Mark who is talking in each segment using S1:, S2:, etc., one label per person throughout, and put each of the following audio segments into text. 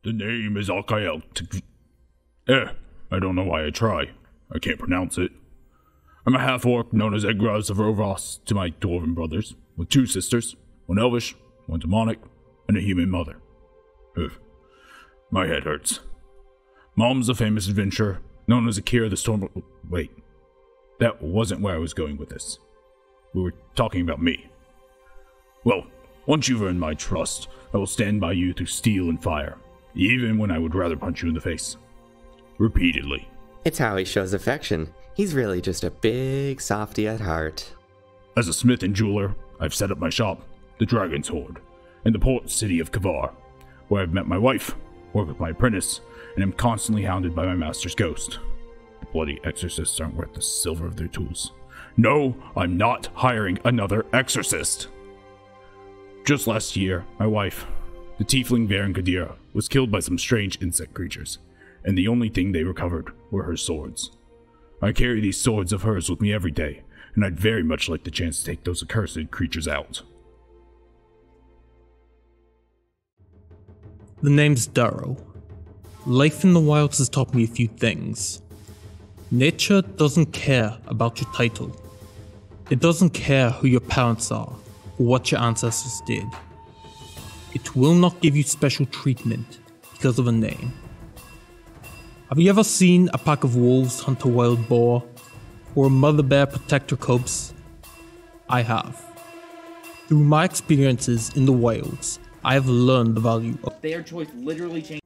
S1: The name is Akael. I don't know why I try. I can't pronounce it. I'm a half-orc known as Egraz of Rovos to my dwarven brothers, with 2 sisters, 1 elvish, 1 demonic, and a human mother. Ugh. My head hurts. Mom's a famous adventurer, known as Akira the Storm... Wait. That wasn't where I was going with this. We were talking about me. Well, once you've earned my trust, I will stand by you through steel and fire, even when I would rather punch you in the face. Repeatedly.
S2: It's how he shows affection. He's really just a big softy at heart.
S1: As a smith and jeweler, I've set up my shop, the Dragon's Hoard, in the port city of Kavar, where I've met my wife, worked with my apprentice, and am constantly hounded by my master's ghost. The bloody exorcists aren't worth the silver of their tools. No, I'm not hiring another exorcist! Just last year, my wife, the tiefling Varen Kadira, was killed by some strange insect creatures, and the only thing they recovered were her swords. I carry these swords of hers with me every day, and I'd very much like the chance to take those accursed creatures out.
S3: The name's Darrow. Life in the wilds has taught me a few things. Nature doesn't care about your title. It doesn't care who your parents are or what your ancestors did. It will not give you special treatment because of a name. Have you ever seen a pack of wolves hunt a wild boar, or a mother bear protect her cubs? I have. Through my experiences in the wilds, I have learned the value of
S4: their choice literally changed.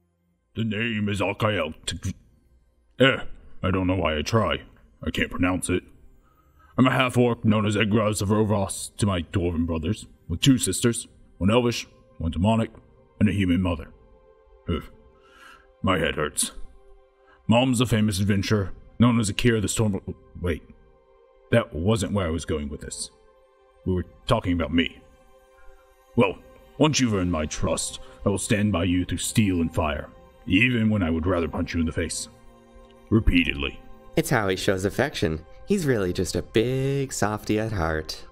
S1: The name is Akael. I don't know why I try. I can't pronounce it. I'm a half-orc known as Egraz of Rovos to my dwarven brothers, with 2 sisters, 1 elvish, 1 demonic, and a human mother. Ugh. My head hurts. Mom's a famous adventurer, known as Akira the Storm... Wait. That wasn't where I was going with this. We were talking about me. Well, once you've earned my trust, I will stand by you through steel and fire, even when I would rather punch you in the face. Repeatedly.
S2: It's how he shows affection. He's really just a big softy at heart.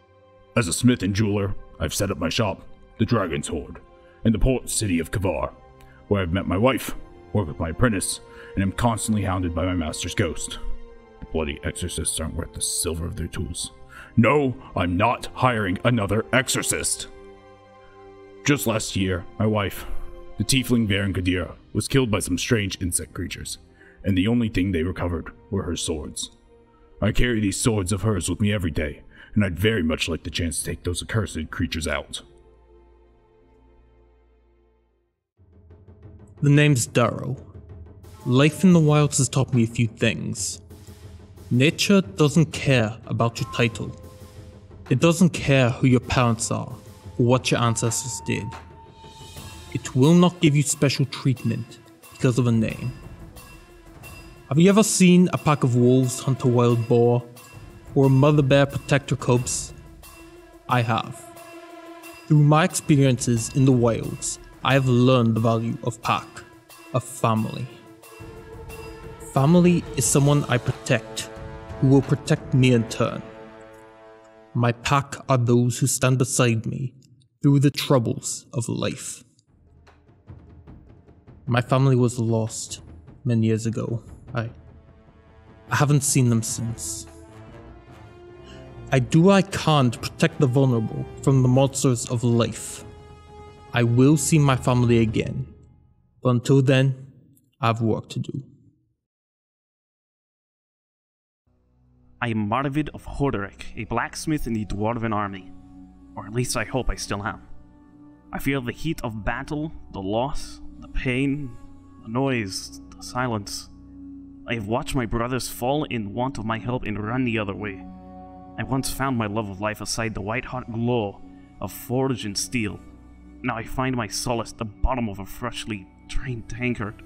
S1: As a smith and jeweler, I've set up my shop, the Dragon's Hoard, in the port city of Kavar, where I've met my wife, worked with my apprentice, and am constantly hounded by my master's ghost. The bloody exorcists aren't worth the silver of their tools. No, I'm not hiring another exorcist! Just last year, my wife, the tiefling Varen Kadira, was killed by some strange insect creatures, and the only thing they recovered were her swords. I carry these swords of hers with me every day, and I'd very much like the chance to take those accursed creatures out.
S3: The name's Darrow. Life in the wilds has taught me a few things. Nature doesn't care about your title. It doesn't care who your parents are or what your ancestors did. It will not give you special treatment because of a name. Have you ever seen a pack of wolves hunt a wild boar, or a mother bear protect her cubs? I have. Through my experiences in the wilds, I have learned the value of pack, of family. Family is someone I protect, who will protect me in turn. My pack are those who stand beside me through the troubles of life. My family was lost many years ago. I haven't seen them since. I do what I can to protect the vulnerable from the monsters of life. I will see my family again, but until then, I have work to do.
S5: I am Marvid of Hoderic, a blacksmith in the Dwarven army. Or at least I hope I still am. I feel the heat of battle, the loss, the pain, the noise, the silence. I have watched my brothers fall in want of my help and run the other way. I once found my love of life aside the white-hot glow of forge and steel. Now I find my solace at the bottom of a freshly drained tankard.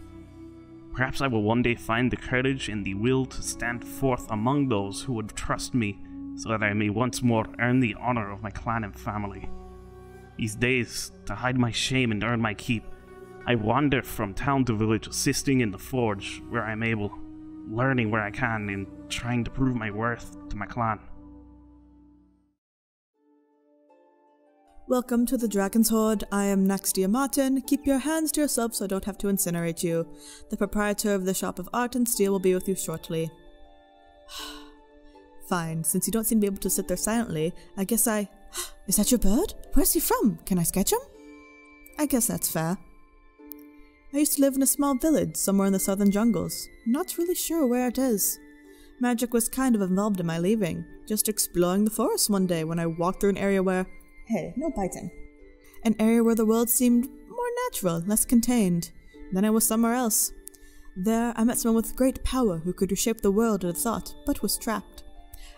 S5: Perhaps I will one day find the courage and the will to stand forth among those who would trust me, so that I may once more earn the honor of my clan and family. These days, to hide my shame and earn my keep, I wander from town to village, assisting in the forge where I am able, learning where I can, and trying to prove my worth to my clan.
S4: Welcome to the Dragon's Hoard. I am Naxtia Martin. Keep your hands to yourself so I don't have to incinerate you. The proprietor of the Shop of Art and Steel will be with you shortly. Fine, since you don't seem to be able to sit there silently, I guess I... Is that your bird? Where's he from? Can I sketch him? I guess that's fair. I used to live in a small village somewhere in the southern jungles. Not really sure where it is. Magic was kind of involved in my leaving. Just exploring the forest one day when I walked through an area where... Hey, no biting. An area where the world seemed more natural, less contained. Then I was somewhere else. There, I met someone with great power who could reshape the world at a thought, but was trapped.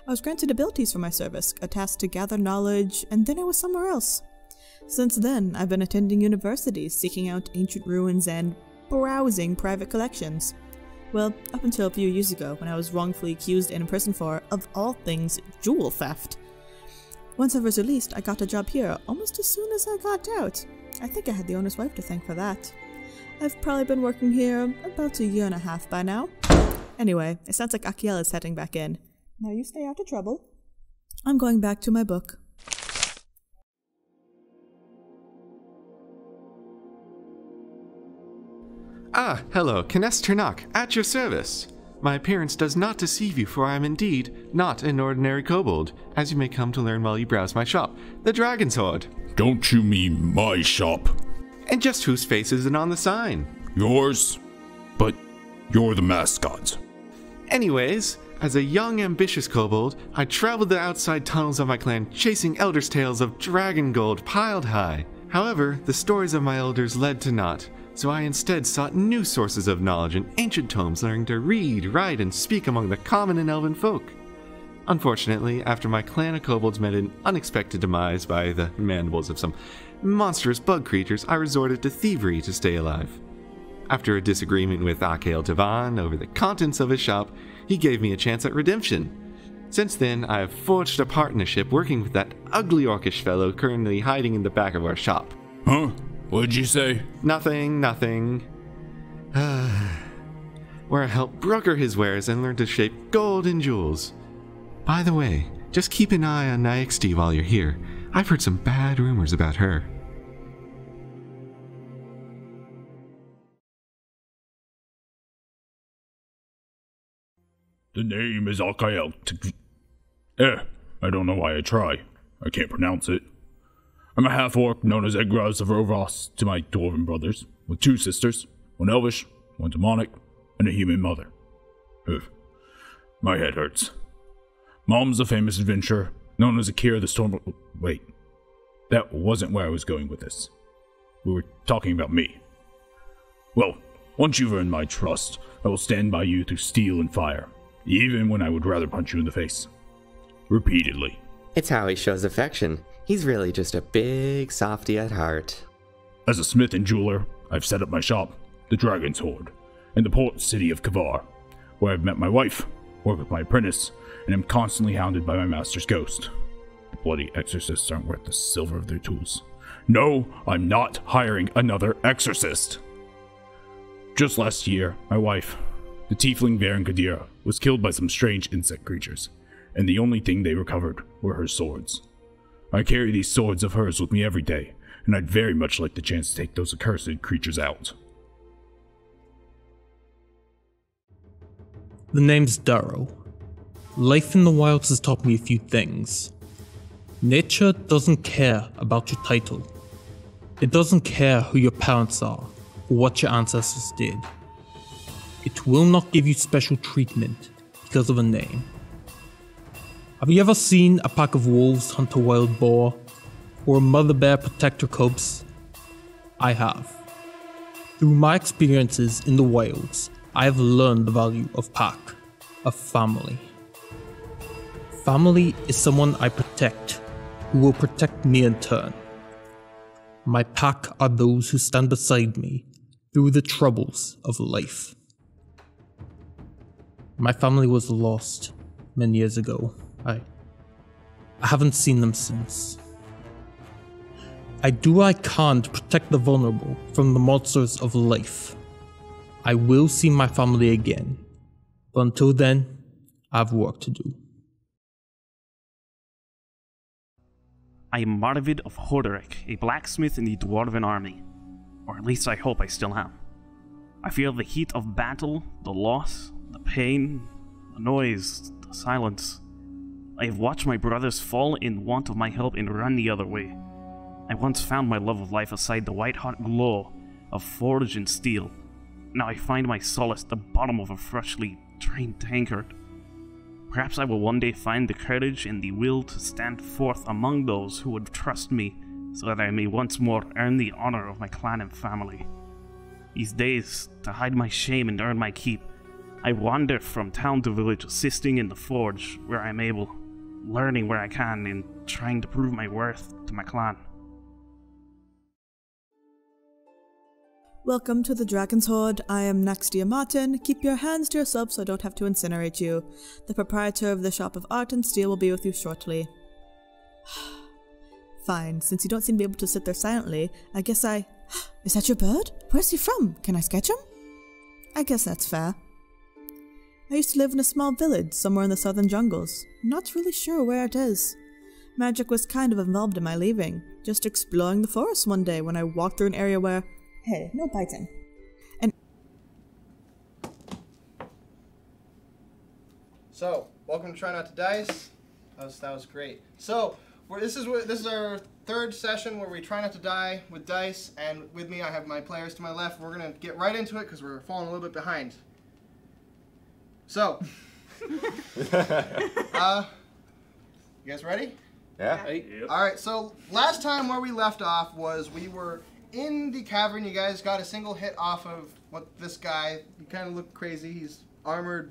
S4: I was granted abilities for my service, a task to gather knowledge, and then I was somewhere else. Since then, I've been attending universities, seeking out ancient ruins and browsing private collections. Well, up until a few years ago, when I was wrongfully accused and imprisoned for, of all things, jewel theft. Once I was released, I got a job here almost as soon as I got out. I think I had the owner's wife to thank for that. I've probably been working here about 1.5 years by now. Anyway, it sounds like Akiel is heading back in. Now you stay out of trouble. I'm going back to my book.
S6: Ah, hello, Kines Ternok, at your service. My appearance does not deceive you, for I am indeed not an ordinary kobold, as you may come to learn while you browse my shop, the Dragon's Hoard.
S1: Don't you mean my shop?
S6: And just whose face is it on the sign?
S1: Yours? But you're the mascot.
S6: Anyways, as a young, ambitious kobold, I traveled the outside tunnels of my clan chasing elders' tales of dragon gold piled high. However, the stories of my elders led to naught, so I instead sought new sources of knowledge in ancient tomes, learning to read, write, and speak among the common and elven folk. Unfortunately, after my clan of kobolds met an unexpected demise by the mandibles of some monstrous bug creatures, I resorted to thievery to stay alive. After a disagreement with Akael Tavan over the contents of his shop, he gave me a chance at redemption. Since then, I have forged a partnership working with that ugly orcish fellow currently hiding in the back of our shop.
S1: Huh? What'd you say?
S6: Nothing. Where I help broker his wares and learn to shape gold and jewels. By the way, just keep an eye on Naixti while you're here. I've heard some bad rumors about her.
S1: The name is Akael. I don't know why I try. I can't pronounce it. I'm a half-orc known as Egraz of Rovos to my dwarven brothers, with 2 sisters, one elvish, one demonic, and a human mother. Ugh. My head hurts. Mom's a famous adventurer, known as Akira the Storm... Wait. That wasn't where I was going with this. We were talking about me. Well, once you've earned my trust, I will stand by you through steel and fire, even when I would rather punch you in the face. Repeatedly.
S2: It's how he shows affection. He's really just a big softy at heart.
S1: As a smith and jeweler, I've set up my shop, the Dragon's Hoard, in the port city of Kavar, where I've met my wife, worked with my apprentice, and am constantly hounded by my master's ghost. The bloody exorcists aren't worth the silver of their tools. No, I'm not hiring another exorcist! Just last year, my wife, the tiefling Varen Kadira, was killed by some strange insect creatures, and the only thing they recovered were her swords. I carry these swords of hers with me every day, and I'd very much like the chance to take those accursed creatures out.
S3: The name's Darrow. Life in the wilds has taught me a few things. Nature doesn't care about your title. It doesn't care who your parents are or what your ancestors did. It will not give you special treatment because of a name. Have you ever seen a pack of wolves hunt a wild boar, or a mother bear protect her cubs? I have. Through my experiences in the wilds, I have learned the value of pack, of family. Family is someone I protect, who will protect me in turn. My pack are those who stand beside me through the troubles of life. My family was lost many years ago. I haven't seen them since. I do what I can to protect the vulnerable from the monsters of life. I will see my family again, but until then, I have work to do.
S5: I am Marvid of Hoderick, a blacksmith in the Dwarven army. Or at least I hope I still am. I feel the heat of battle, the loss, the pain, the noise, the silence. I have watched my brothers fall in want of my help and run the other way. I once found my love of life aside the white-hot glow of forge and steel. Now I find my solace at the bottom of a freshly drained tankard. Perhaps I will one day find the courage and the will to stand forth among those who would trust me, so that I may once more earn the honor of my clan and family. These days, to hide my shame and earn my keep, I wander from town to village, assisting in the forge where I am able, learning where I can, and trying to prove my worth to my clan.
S4: Welcome to the Dragon's Hoard. I am Naxtia Martin. Keep your hands to yourself so I don't have to incinerate you. The proprietor of the Shop of Art and Steel will be with you shortly. Fine, since you don't seem to be able to sit there silently, I guess I... Is that your bird? Where's he from? Can I sketch him? I guess that's fair. I used to live in a small village somewhere in the southern jungles. Not really sure where it is. Magic was kind of involved in my leaving, just exploring the forest one day when I walked through an area where... Hey, no biting. And...
S7: So, welcome to Try Not to Dice. That was great. So, this is our third session where we try not to die with dice, and with me I have my players to my left. We're gonna get right into it because we're falling a little bit behind. So, you guys ready?
S2: Yeah.
S7: All right. So last time where we left off was we were in the cavern. You guys got a single hit off of this guy. He kind of looked crazy. He's armored.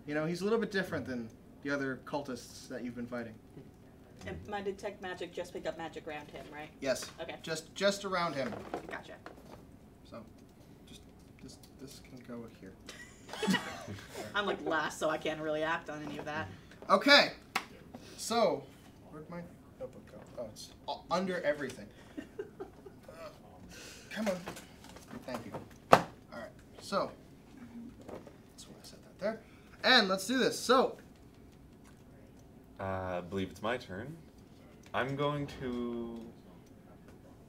S7: You know, he's a little bit different than the other cultists that you've been fighting.
S8: And my detect magic just pick up magic around him, right?
S7: Yes.
S8: Okay.
S7: Just around him.
S8: Gotcha.
S7: So, just this can go here.
S8: I'm like last, so I can't really act on any of that.
S7: Okay. So, where'd my notebook go? Oh, it's under everything. Come on. Thank you. All right. So, that's why I set that there. And let's do this. So,
S6: I believe it's my turn. I'm going to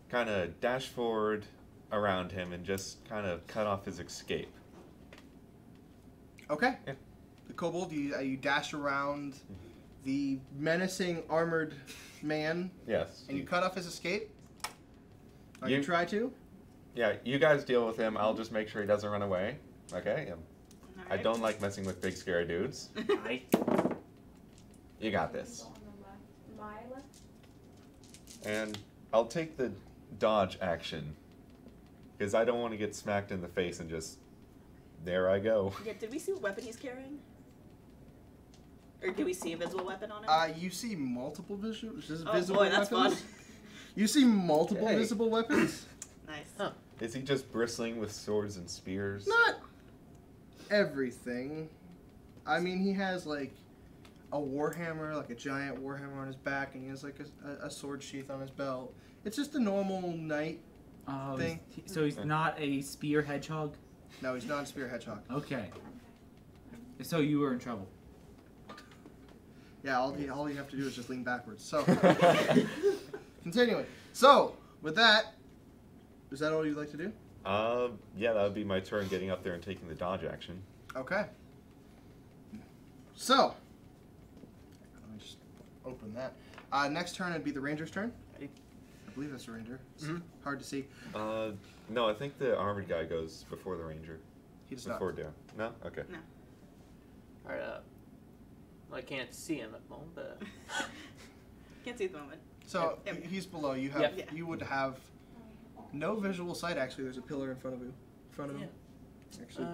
S6: kind of dash forward around him and just kind of cut off his escape.
S7: okay.
S6: Yeah.
S7: The kobold, you dash around the menacing armored man.
S6: Yes.
S7: And you cut off his escape. Or
S6: You-
S7: you try to.
S6: Yeah, you guys deal with him. I'll just make sure he doesn't run away. Okay? I
S8: Alright.
S6: don't like messing with big scary dudes. You got this. And I'll take the dodge action. Because I don't want to get smacked in the face and just... There I go.
S8: Yeah, did we see what weapon he's carrying? Or do we see a visible weapon on him?
S7: You see multiple visible
S8: boy, that's
S7: weapons.
S8: fun.
S7: You see multiple
S6: Hey.
S7: visible weapons.
S8: Nice.
S6: Huh. Is he just bristling with swords and spears?
S7: Not everything. I mean, he has like a warhammer, like a giant warhammer on his back, and he has like a sword sheath on his belt. It's just a normal knight thing.
S9: So he's not a spear hedgehog?
S7: No, he's not a spear hedgehog.
S9: Okay. So you were in trouble.
S7: Yeah, all you have to do is just lean backwards. So, continuing. So, with that, is that all you'd like to do?
S6: Yeah, that would be my turn getting up there and taking the dodge action.
S7: Okay. So, let me just open that. Next turn would be the ranger's turn. I believe that's the ranger. It's hard to see.
S6: No, I think the armored guy goes before the ranger.
S7: He does not.
S6: Before Dan. No? Okay.
S8: No.
S10: Alright, I can't see him at the moment, but...
S8: Can't see at the moment.
S7: So
S8: Yep.
S7: he's below. You have.
S8: Yeah.
S7: You would have no visual sight. Actually, there's a pillar in front of you. Him. Actually.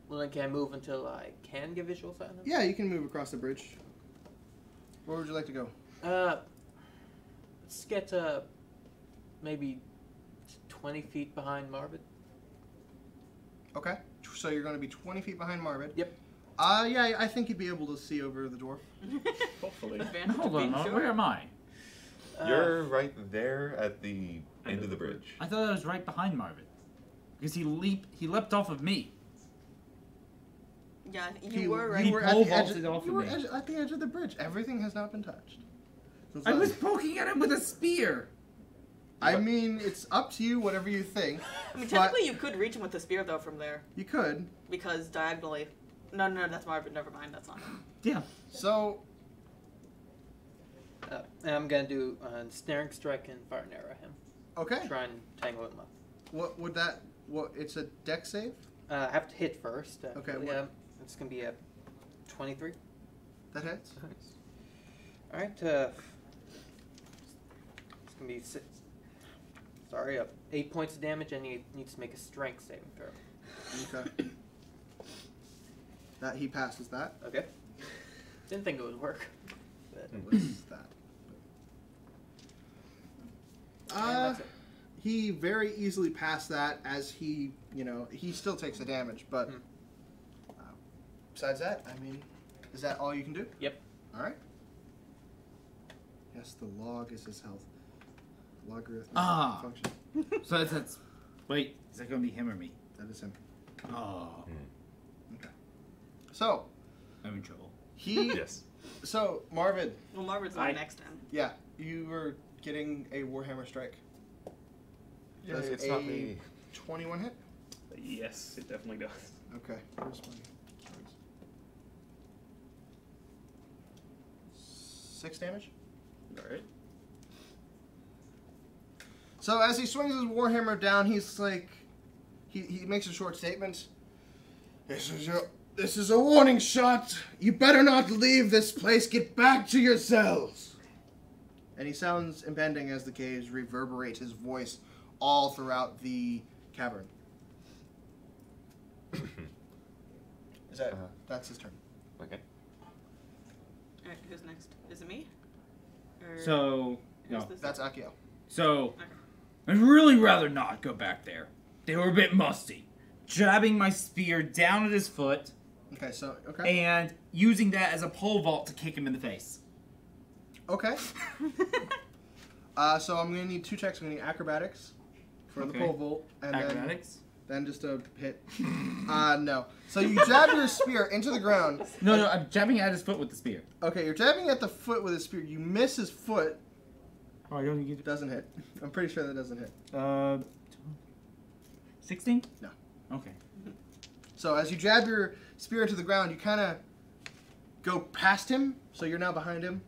S10: Well, then can I move until I can get visual sight on him?
S7: Yeah, you can move across the bridge. Where would you like to go?
S10: Let's get, maybe 20 feet behind Marvid.
S7: Okay. So you're going to be 20 feet behind Marvid.
S10: Yep.
S7: Yeah, I think you'd be able to see over the dwarf.
S10: Hopefully.
S9: Hold on, where am I?
S6: You're right there at the end of the bridge.
S9: I thought I was right behind Marvin. Because he leapt off of me.
S8: Yeah, you were right.
S7: You were at the edge.
S9: Vaulted off
S7: You
S9: of
S7: were
S9: me.
S7: at the edge of the bridge. Everything has not been touched.
S9: I was poking at him with a spear.
S7: I mean, it's up to you, whatever you think.
S8: I mean, technically, you could reach him with the spear, though, from there.
S7: You could.
S8: Because diagonally. No, that's Marvin. Never mind. That's not him.
S9: Yeah.
S7: So.
S10: And I'm gonna do snaring strike and fire and arrow him.
S7: Okay.
S10: Try and tangle him up.
S7: What would that? What? It's a deck save.
S10: I have to hit first.
S7: Okay.
S10: Yeah. It's gonna be a 23.
S7: That hits.
S10: Nice. All right. It's gonna be 6. Sorry, 8 points of damage, and he needs to make a strength saving throw.
S7: Okay. That he passes that.
S10: Okay. Didn't think it would work. But
S7: What's that?
S10: that's it.
S7: He very easily passed that as he, he still takes the damage, but besides that, I mean, is that all you can do?
S10: Yep.
S7: All right. Yes, the log is his health. Logarithm function.
S9: So that's. Wait, is that gonna be him or me?
S7: That is him.
S9: Oh.
S7: Okay. So.
S9: I'm in trouble.
S1: Yes.
S7: So Marvin.
S8: Well, Marvin's on next time.
S7: Yeah, you were getting a Warhammer strike.
S11: Yeah,
S7: Does
S11: it's
S7: a
S11: not me.
S7: 21 hit?
S5: Yes, it definitely does.
S7: Okay. Where's my cards? 6 damage.
S5: All right.
S7: So as he swings his warhammer down, he's like, he makes a short statement. This is a warning shot. You better not leave this place. Get back to yourselves. And he sounds impending as the caves reverberate his voice all throughout the cavern. Is that? That's his turn.
S11: Okay.
S8: All right, who's next? Is it me? Or
S9: So
S8: who's
S9: no,
S8: this?
S7: That's Akio.
S9: so I'd really rather not go back there. They were a bit musty. Jabbing my spear down at his foot.
S7: Okay, so okay.
S9: And using that as a pole vault to kick him in the face.
S7: Okay. So I'm gonna need 2 checks. I'm gonna need acrobatics for the
S9: Okay.
S7: pole vault, and
S9: Acrobatics?
S7: then just a hit. No. So you jab your spear into the ground.
S9: No, I'm jabbing at his foot with the spear.
S7: Okay, you're jabbing at the foot with a spear. You miss his foot.
S9: Oh, I don't get
S7: Doesn't hit. I'm pretty sure that doesn't hit.
S9: 16?
S7: No.
S9: Okay.
S7: So as you jab your spear into the ground, you kind of go past him. So you're now behind him.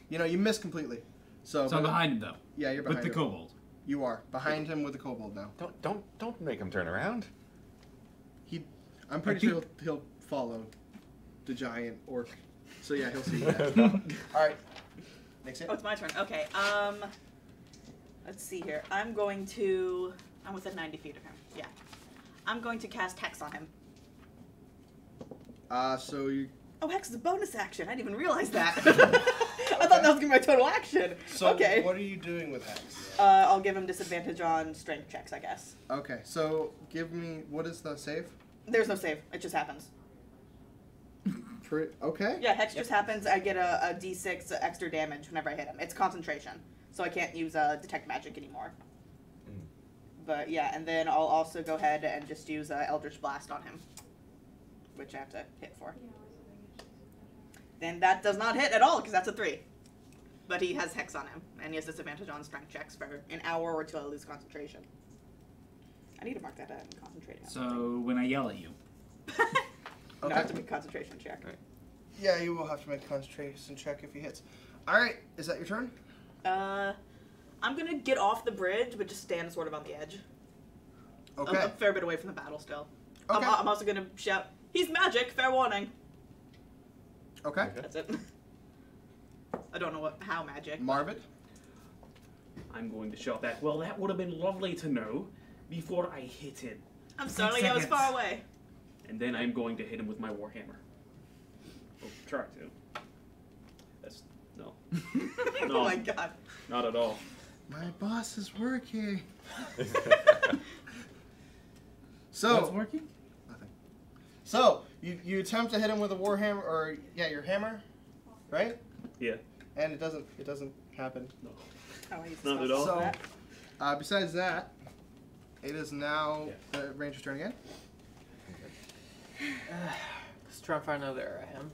S7: You miss completely. So
S9: I'm behind him though.
S7: Yeah, you're behind
S9: with the
S7: him.
S9: kobold.
S7: You are behind him with the kobold now.
S11: Don't make him turn around.
S7: I'm pretty sure he'll follow the giant orc. So yeah, he'll see that. All right. Next hit.
S8: Oh, it's my turn. Okay. Let's see here. I'm within 90 feet of him. Yeah. I'm going to cast Hex on him.
S7: So you.
S8: Oh, Hex is a bonus action. I didn't even realize that. I thought that was gonna be my total action.
S7: So
S8: okay.
S7: what are you doing with Hex?
S8: I'll give him disadvantage on strength checks, I guess.
S7: Okay. So give me what is the save?
S8: There's no save. It just happens.
S7: Okay.
S8: Yeah, Hex just happens. I get a D6 extra damage whenever I hit him. It's concentration, so I can't use detect magic anymore. But yeah, and then I'll also go ahead and just use Eldritch Blast on him, which I have to hit for. Then that does not hit at all because that's a 3. But he has Hex on him, and he has disadvantage on strength checks for an hour or till I lose concentration. I need to mark that out and concentrating on something.
S9: So when I yell at you.
S8: No, I have to make a concentration check.
S11: Right.
S7: Yeah, you will have to make a concentration check if he hits. All right. Is that your turn?
S8: I'm gonna get off the bridge, but just stand sort of on the edge.
S7: Okay.
S8: A fair bit away from the battle still.
S7: Okay.
S8: I'm also gonna shout, "He's magic! Fair warning!"
S7: Okay.
S8: That's it. I don't know how magic.
S7: Marvin?
S5: I'm going to shout back, well, that would have been lovely to know before I hit him.
S8: I'm sorry I was far away.
S5: And then I'm going to hit him with my warhammer. Oh, try to. That's... no.
S8: Oh
S5: No.
S8: my god.
S5: Not at all.
S7: My boss is working. So
S9: What's working?
S7: Nothing. So you attempt to hit him with a warhammer, or your hammer, right?
S5: Yeah.
S7: And it doesn't happen.
S5: No.
S8: Oh, I used
S5: Not at all.
S7: So besides that, it is now the ranger's turn again.
S10: Let's try and find another arrow at him.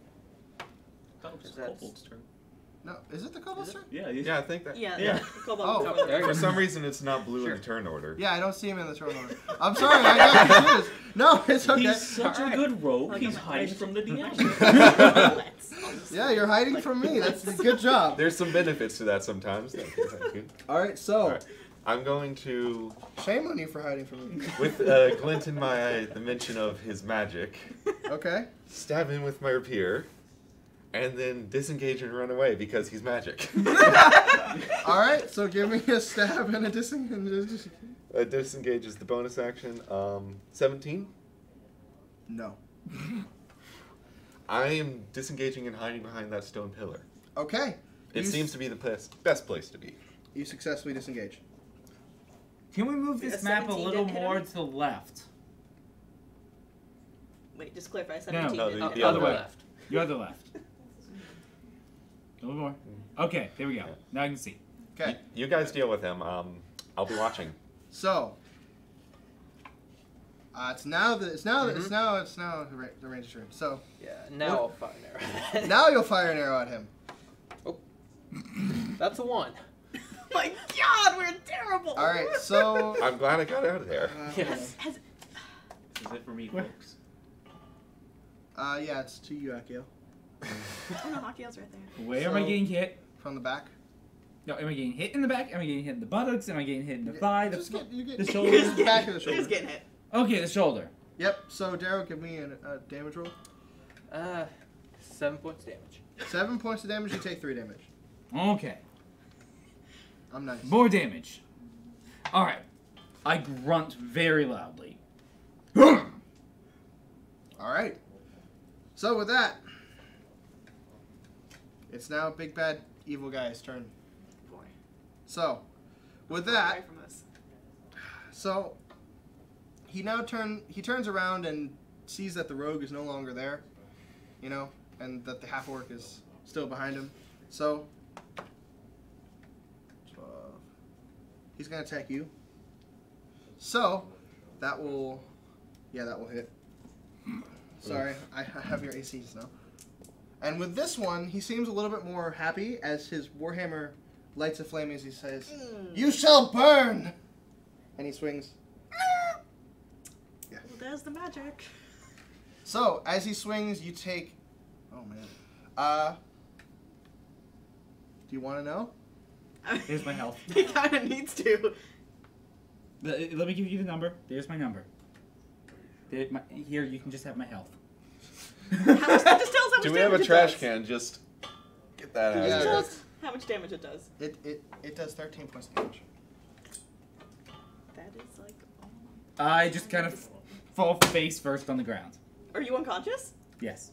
S5: That was
S10: That's-
S5: Kobold's turn.
S7: No, is it the Kobold's turn?
S11: Yeah, I think that.
S8: Yeah. Kobold.
S7: Oh,
S11: For some reason, it's not blue in the turn order.
S7: Yeah, I don't see him in the turn order. I'm sorry, I got confused. No, it's okay.
S12: He's such a good rogue. He's hiding from the DM.
S7: Yeah, you're hiding from me. That's a good job.
S11: There's some benefits to that sometimes. Thank you.
S7: All right, so
S11: All right. I'm going to,
S7: shame on you for hiding from me.
S11: with a glint in my eye, the mention of his magic,
S7: Okay.
S11: stab him with my rapier, and then disengage and run away because he's magic.
S7: All right, so give me a stab and a disengage.
S11: Disengage is the bonus action. 17.
S7: No.
S11: I am disengaging and hiding behind that stone pillar.
S7: Okay.
S11: It seems to be the best place to be.
S7: You successfully disengage.
S9: Can we move this map a
S8: 17
S9: little
S8: didn't hit
S9: more
S8: him?
S9: to the left?
S8: Wait, just clarify. 17.
S11: No,
S8: didn't hit
S11: the
S8: him.
S11: other way.
S9: Left. The other left. A little more. Okay, there we go. Now I can see.
S7: Okay.
S11: You guys deal with him. I'll be watching.
S7: So. It's now the range turn. So.
S10: Yeah, now I'll fire an arrow.
S7: Now you'll fire an arrow at him.
S10: Oh. That's a 1.
S8: My God, we're terrible.
S7: All right, so.
S11: I'm glad I got out of there.
S10: Yes.
S12: This is it for me, folks.
S7: Yeah, it's to you, Akio.
S8: Oh no, Akio's right there.
S9: Where am I getting hit?
S7: From the back.
S9: No, am I getting hit in the back? Am I getting hit in the buttocks? Am I getting hit in the thigh?
S7: You
S9: The shoulder?
S7: The back of the
S8: He's
S7: shoulder.
S8: getting hit.
S9: Okay, the shoulder.
S7: Yep. So Daryl, give me a damage roll.
S10: 7 points damage.
S7: 7 points of damage. You take 3 damage.
S9: Okay.
S7: I'm nice.
S9: More damage. Alright. I grunt very loudly.
S7: All right. So with that, it's now big bad evil guy's turn.
S8: Boy.
S7: So, with
S8: Away
S7: that,
S8: from us.
S7: so he turns around and sees that the rogue is no longer there, you know, and that the half orc is still behind him. So, 12. He's gonna attack you. So, that will hit. Sorry, I have your ACs now. And with this one, he seems a little bit more happy as his warhammer lights a flame as he says, "You shall burn!" And he swings. Yeah.
S8: Well, there's the magic.
S7: So, as he swings, you take... Oh, man. Do you want to know?
S9: Here's my health.
S8: He kind of needs to.
S9: Let me give you the number. There's my number. Here, you can just have my health.
S8: Just tell us how much
S11: Do we have a
S8: damage it
S11: trash
S8: does.
S11: can? Just get that out
S7: Yeah.
S11: of
S8: Tell
S11: here.
S8: us how much damage it does.
S7: It does 13 points of damage.
S8: That is like...
S9: I just kind of fall face first on the ground.
S8: Are you unconscious?
S9: Yes.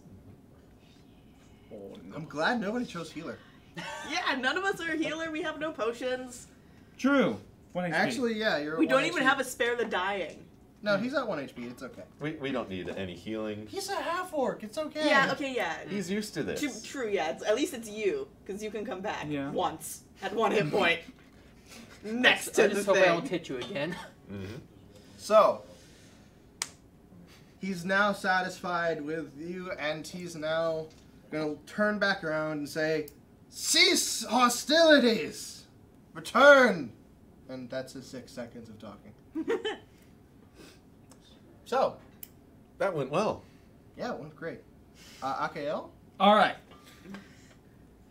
S7: I'm glad nobody chose healer.
S8: Yeah, none of us are a healer. We have no potions.
S9: True. 1 HP.
S7: Actually, yeah, you're
S8: We
S7: at
S8: don't
S7: 1
S8: even
S7: HP.
S8: have a spare the dying.
S7: No, he's at 1 HP. It's okay.
S11: We don't need any healing.
S7: He's a half orc. It's okay.
S8: Yeah, okay, yeah.
S11: He's used to this.
S8: True, yeah. At least it's you, because you can come back once at 1 hit point. Next to
S10: I
S8: the
S10: just hope I don't
S8: thing.
S10: hit you again.
S11: Mm-hmm.
S7: So, he's now satisfied with you, and he's now going to turn back around and say, "Cease hostilities! Return!" And that's his 6 seconds of talking. So,
S11: that went well.
S7: Yeah, it went great. AKL?
S9: Alright.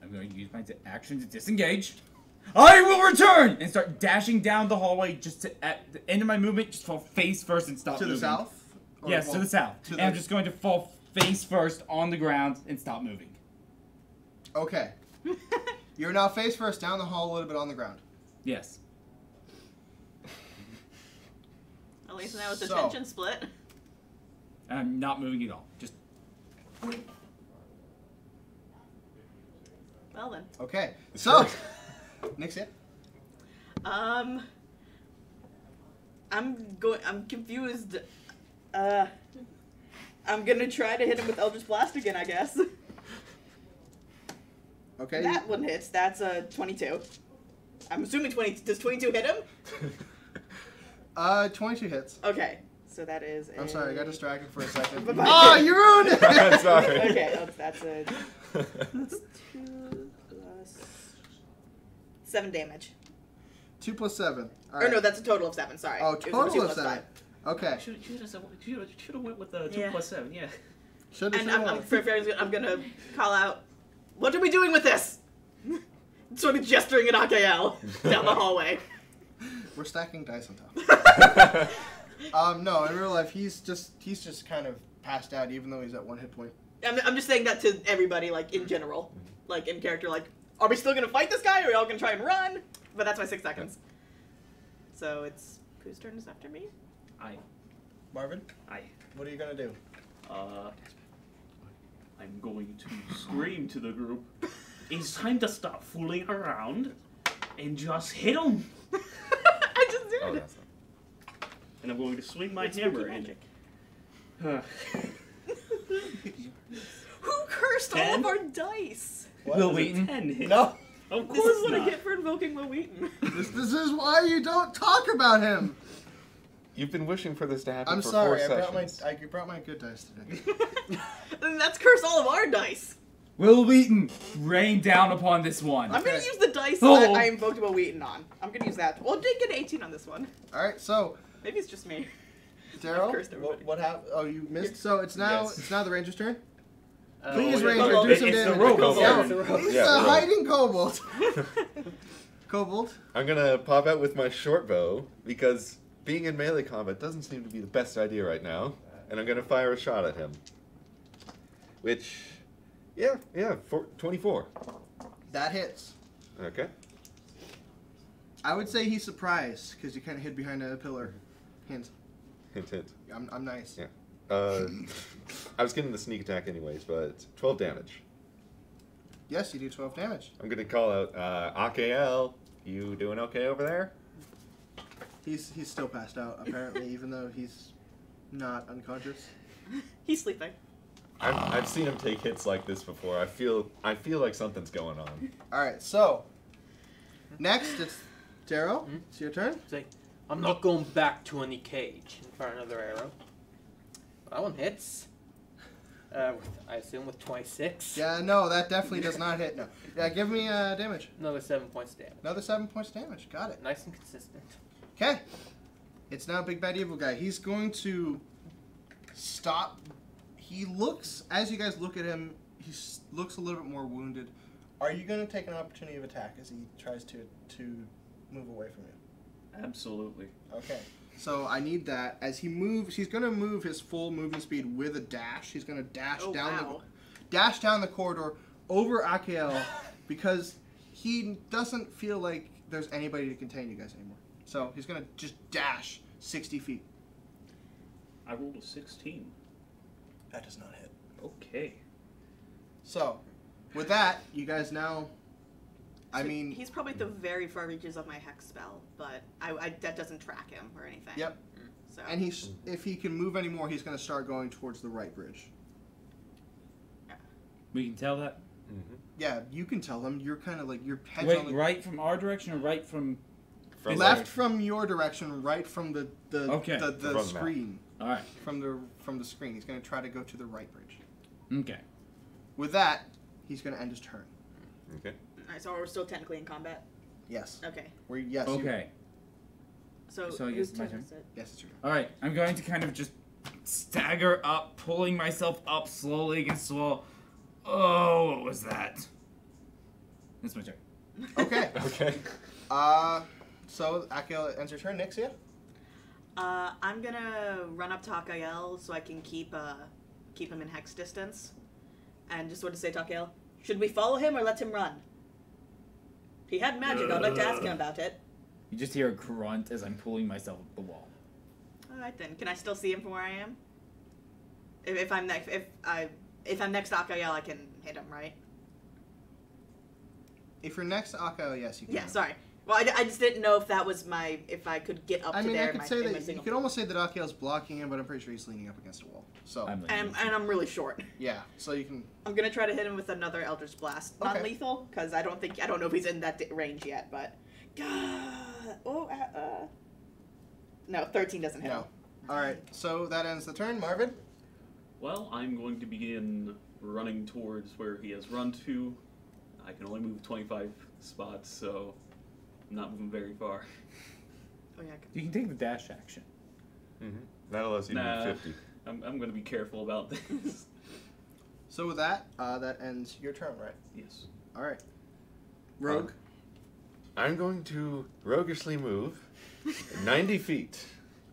S9: I'm going to use my action to disengage. I will return! And start dashing down the hallway just at the end of my movement, just fall face first and stop
S7: To the
S9: moving.
S7: south? Or
S9: Yes, to the south.
S7: to
S9: And
S7: the-
S9: I'm just going to fall face first on the ground and stop moving.
S7: Okay. You're now face first down the hall a little bit on the ground.
S9: Yes.
S8: At least now it's a
S7: So-
S8: tension split.
S9: I'm not moving at all. Just
S8: Well then.
S7: Okay. So, Nick's it.
S8: I'm confused. I'm gonna try to hit him with Eldritch Blast again, I guess.
S7: Okay.
S8: That one hits. That's a 22. I'm assuming 20. Does 22 hit him?
S7: 22 hits.
S8: Okay. So that is.
S7: I'm sorry, I got distracted for a second.
S8: Bye-bye.
S7: Oh, you ruined it!
S11: Sorry.
S8: Okay, that's a. That's 2 plus 7 damage.
S7: 2 plus 7. All
S8: Or
S7: right.
S8: no, that's a total of 7. Sorry.
S7: Oh,
S8: It was a
S7: total
S8: 2
S7: of
S8: plus
S7: 7.
S8: 5.
S7: Okay.
S12: Should have went with the 2 plus 7. Yeah.
S8: And I'm gonna call out, what are we doing with this? Sort of gesturing at Akael down the hallway.
S7: We're stacking dice on top. No, in real life, he's just kind of passed out, even though he's at 1 hit point.
S8: I'm just saying that to everybody, like, in general. Like, in character, like, are we still gonna fight this guy, or are we all gonna try and run? But that's my 6 seconds. So it's... Whose turn is after me?
S7: Marvin?
S12: Aye.
S7: What are you gonna do?
S12: I'm going to scream to the group. It's time to stop fooling around and just hit him.
S8: I just did it.
S12: And I'm going to swing my
S8: It's
S12: hammer
S8: spooky
S12: and...
S8: magic. Who cursed all
S12: 10?
S8: of our dice?
S9: Will Wheaton?
S12: 10 hit.
S7: No.
S12: Of course
S8: This is what I
S12: not.
S8: get for invoking Will Wheaton.
S7: This is why you don't talk about him.
S11: You've been wishing for this to happen
S7: I'm
S11: for
S7: sorry.
S11: 4
S7: I
S11: sessions.
S7: brought my good dice today.
S8: And that's curse all of our dice.
S9: Will Wheaton, rain down upon this one.
S8: I'm gonna use the dice
S9: Oh.
S8: that I invoked Will Wheaton on. I'm gonna use that. Well, did get 18 on this one.
S7: All right, so
S8: Maybe it's just me.
S7: Daryl,
S8: cursed everybody.
S7: what happened? Oh, you missed. So it's now
S11: Yes.
S7: it's now the Ranger's turn.
S10: Oh,
S7: Please,
S12: yeah.
S7: Ranger,
S8: Kobold.
S7: do some
S12: It's the
S7: damage.
S12: rogue.
S7: Yeah,
S11: It's the
S10: rogue.
S7: It's
S11: Yeah,
S7: the
S11: the rogue.
S7: hiding kobold. Kobold.
S11: I'm gonna pop out with my short bow because being in melee combat doesn't seem to be the best idea right now, and I'm gonna fire a shot at him. Which, yeah, 24.
S7: That hits.
S11: Okay.
S7: I would say he's surprised because you kind of hid behind a pillar. Hint.
S11: Hint, hint.
S7: I'm nice.
S11: Yeah. I was getting the sneak attack anyways, but 12 damage.
S7: Yes, you do 12 damage.
S11: I'm gonna call out AKL. You doing okay over there?
S7: He's still passed out apparently, even though he's not unconscious.
S8: He's sleeping.
S11: I've seen him take hits like this before. I feel like something's going on.
S7: All right, so next it's Daryl. It's your turn.
S10: Say, I'm not going back to any cage and fire another arrow. That one hits. I assume with 26.
S7: Yeah, no, that definitely does not hit. No. Yeah, give me damage.
S10: Another 7 points damage.
S7: Another 7 points damage. Got it.
S10: Nice and consistent.
S7: Okay. It's now Big Bad Evil Guy. He's going to stop. He looks, as you guys look at him, looks a little bit more wounded. Are you going to take an opportunity of attack as he tries to move away from you?
S12: Absolutely.
S7: Okay. So I need that. As he moves, he's going to move his full movement speed with a dash. He's going to dash down the corridor over Akael because he doesn't feel like there's anybody to contain you guys anymore. So he's going to just dash 60 feet.
S12: I rolled a 16.
S7: That does not hit.
S12: Okay.
S7: So, with that, you guys now... I
S8: So
S7: mean...
S8: he's probably at the very far reaches of my hex spell, but that doesn't track him or anything.
S7: Yep.
S8: So.
S7: And if he can move anymore, he's going to start going towards the right bridge.
S9: We can tell that?
S11: Mm-hmm.
S7: Yeah, you can tell him. You're kind of like... Your head's
S9: Wait,
S7: on the...
S9: right from our direction or right from...
S7: left from your direction, right from the
S9: Okay.
S7: the screen.
S9: All right.
S7: From the screen, he's going to try to go to the right bridge.
S9: Okay.
S7: With that, he's going to end his turn.
S11: Okay.
S8: Alright, so we're still technically in combat?
S7: Yes.
S8: Okay.
S9: Okay.
S8: So
S9: I guess
S8: whose
S9: my
S8: turn
S9: turn?
S8: is it?
S7: Yes, it's your turn.
S9: All right. I'm going to kind of just stagger up, pulling myself up slowly against the wall. Oh, what was that? That's my turn.
S7: Okay.
S11: Okay.
S7: So Akael ends your turn. Nixia?
S8: I'm gonna run up to Akael so I can keep him in hex distance, and just sort of say to Akael, should we follow him or let him run? He had magic. I'd like to ask him about it.
S9: You just hear a grunt as I'm pulling myself up the wall.
S8: All right then. Can I still see him from where I am? If I'm next to Akael, I can hit him, right?
S7: If you're next to Akael, yes, you can.
S8: Yeah. Sorry. Well, I just didn't know if that was if I could get up
S7: I
S8: to
S7: mean,
S8: there.
S7: I could say that you could almost say that Akael's blocking him, but I'm pretty sure he's leaning up against a wall. So.
S8: And I'm really short.
S7: Yeah. So you can.
S8: I'm gonna try to hit him with another Eldritch Blast,
S7: Okay.
S8: non-lethal, because I don't know if he's in that range yet. But, no, 13 doesn't hit him.
S7: No. All right. So that ends the turn, Marvin.
S12: Well, I'm going to begin running towards where he has run to. I can only move 25 spots, so I'm not moving very far.
S8: Oh yeah.
S9: You can take the dash action.
S11: That allows you to
S12: Nah,
S11: move 50.
S12: I'm gonna be careful about this.
S7: So with that, that ends your turn, right?
S12: Yes.
S7: All right. Rogue.
S11: I'm going to roguishly move 90 feet.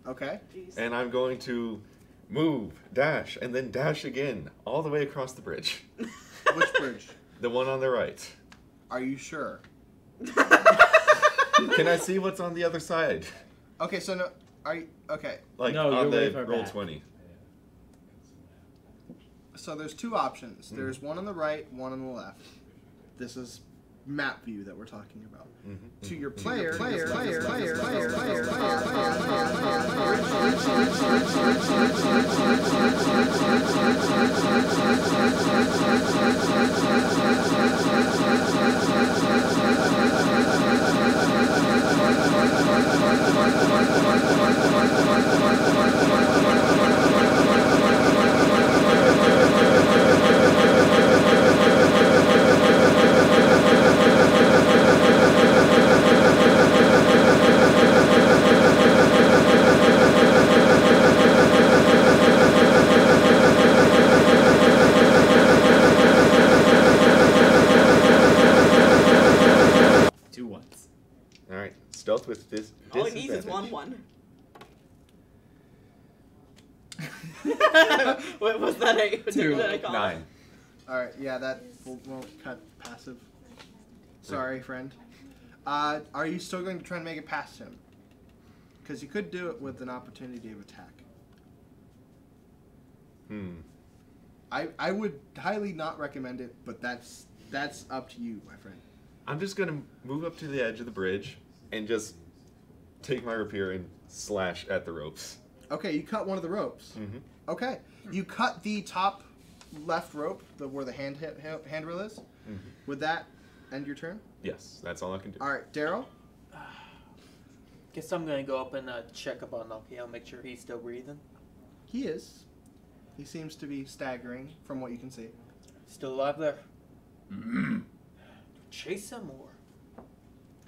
S7: Okay.
S8: Jeez.
S11: And I'm going to move, dash, and then dash again all the way across the bridge.
S7: Which bridge?
S11: The one on the right.
S7: Are you sure?
S11: Can I see what's on the other side?
S7: Okay, so no. Are you okay?
S11: Like
S9: No,
S11: on
S9: you're way
S11: the
S9: far
S11: roll
S9: back.
S11: 20.
S7: So there's two options. There's one on the right, one on the left. This is map view that we're talking about. To your player,
S9: Two ones.
S11: All right, stealth with this.
S8: All he needs is
S11: disadvantage.
S8: one. What was that?
S9: Two.
S8: Did I call
S11: 9.
S7: All right, yeah, that won't cut passive. Sorry, friend. Are you still going to try and make it past him? Because you could do it with an opportunity of attack. I would highly not recommend it, but that's up to you, my friend.
S11: I'm just going to move up to the edge of the bridge and just take my rapier and slash at the ropes.
S7: Okay, you cut one of the ropes. Okay, you cut the top left rope, where the handrail is. Would that end your turn?
S11: Yes, that's all I can do.
S7: All right, Daryl.
S10: Guess I'm gonna go up and check up on Nokia, make sure he's still breathing.
S7: He is. He seems to be staggering from what you can see.
S10: Still alive there? Chase him or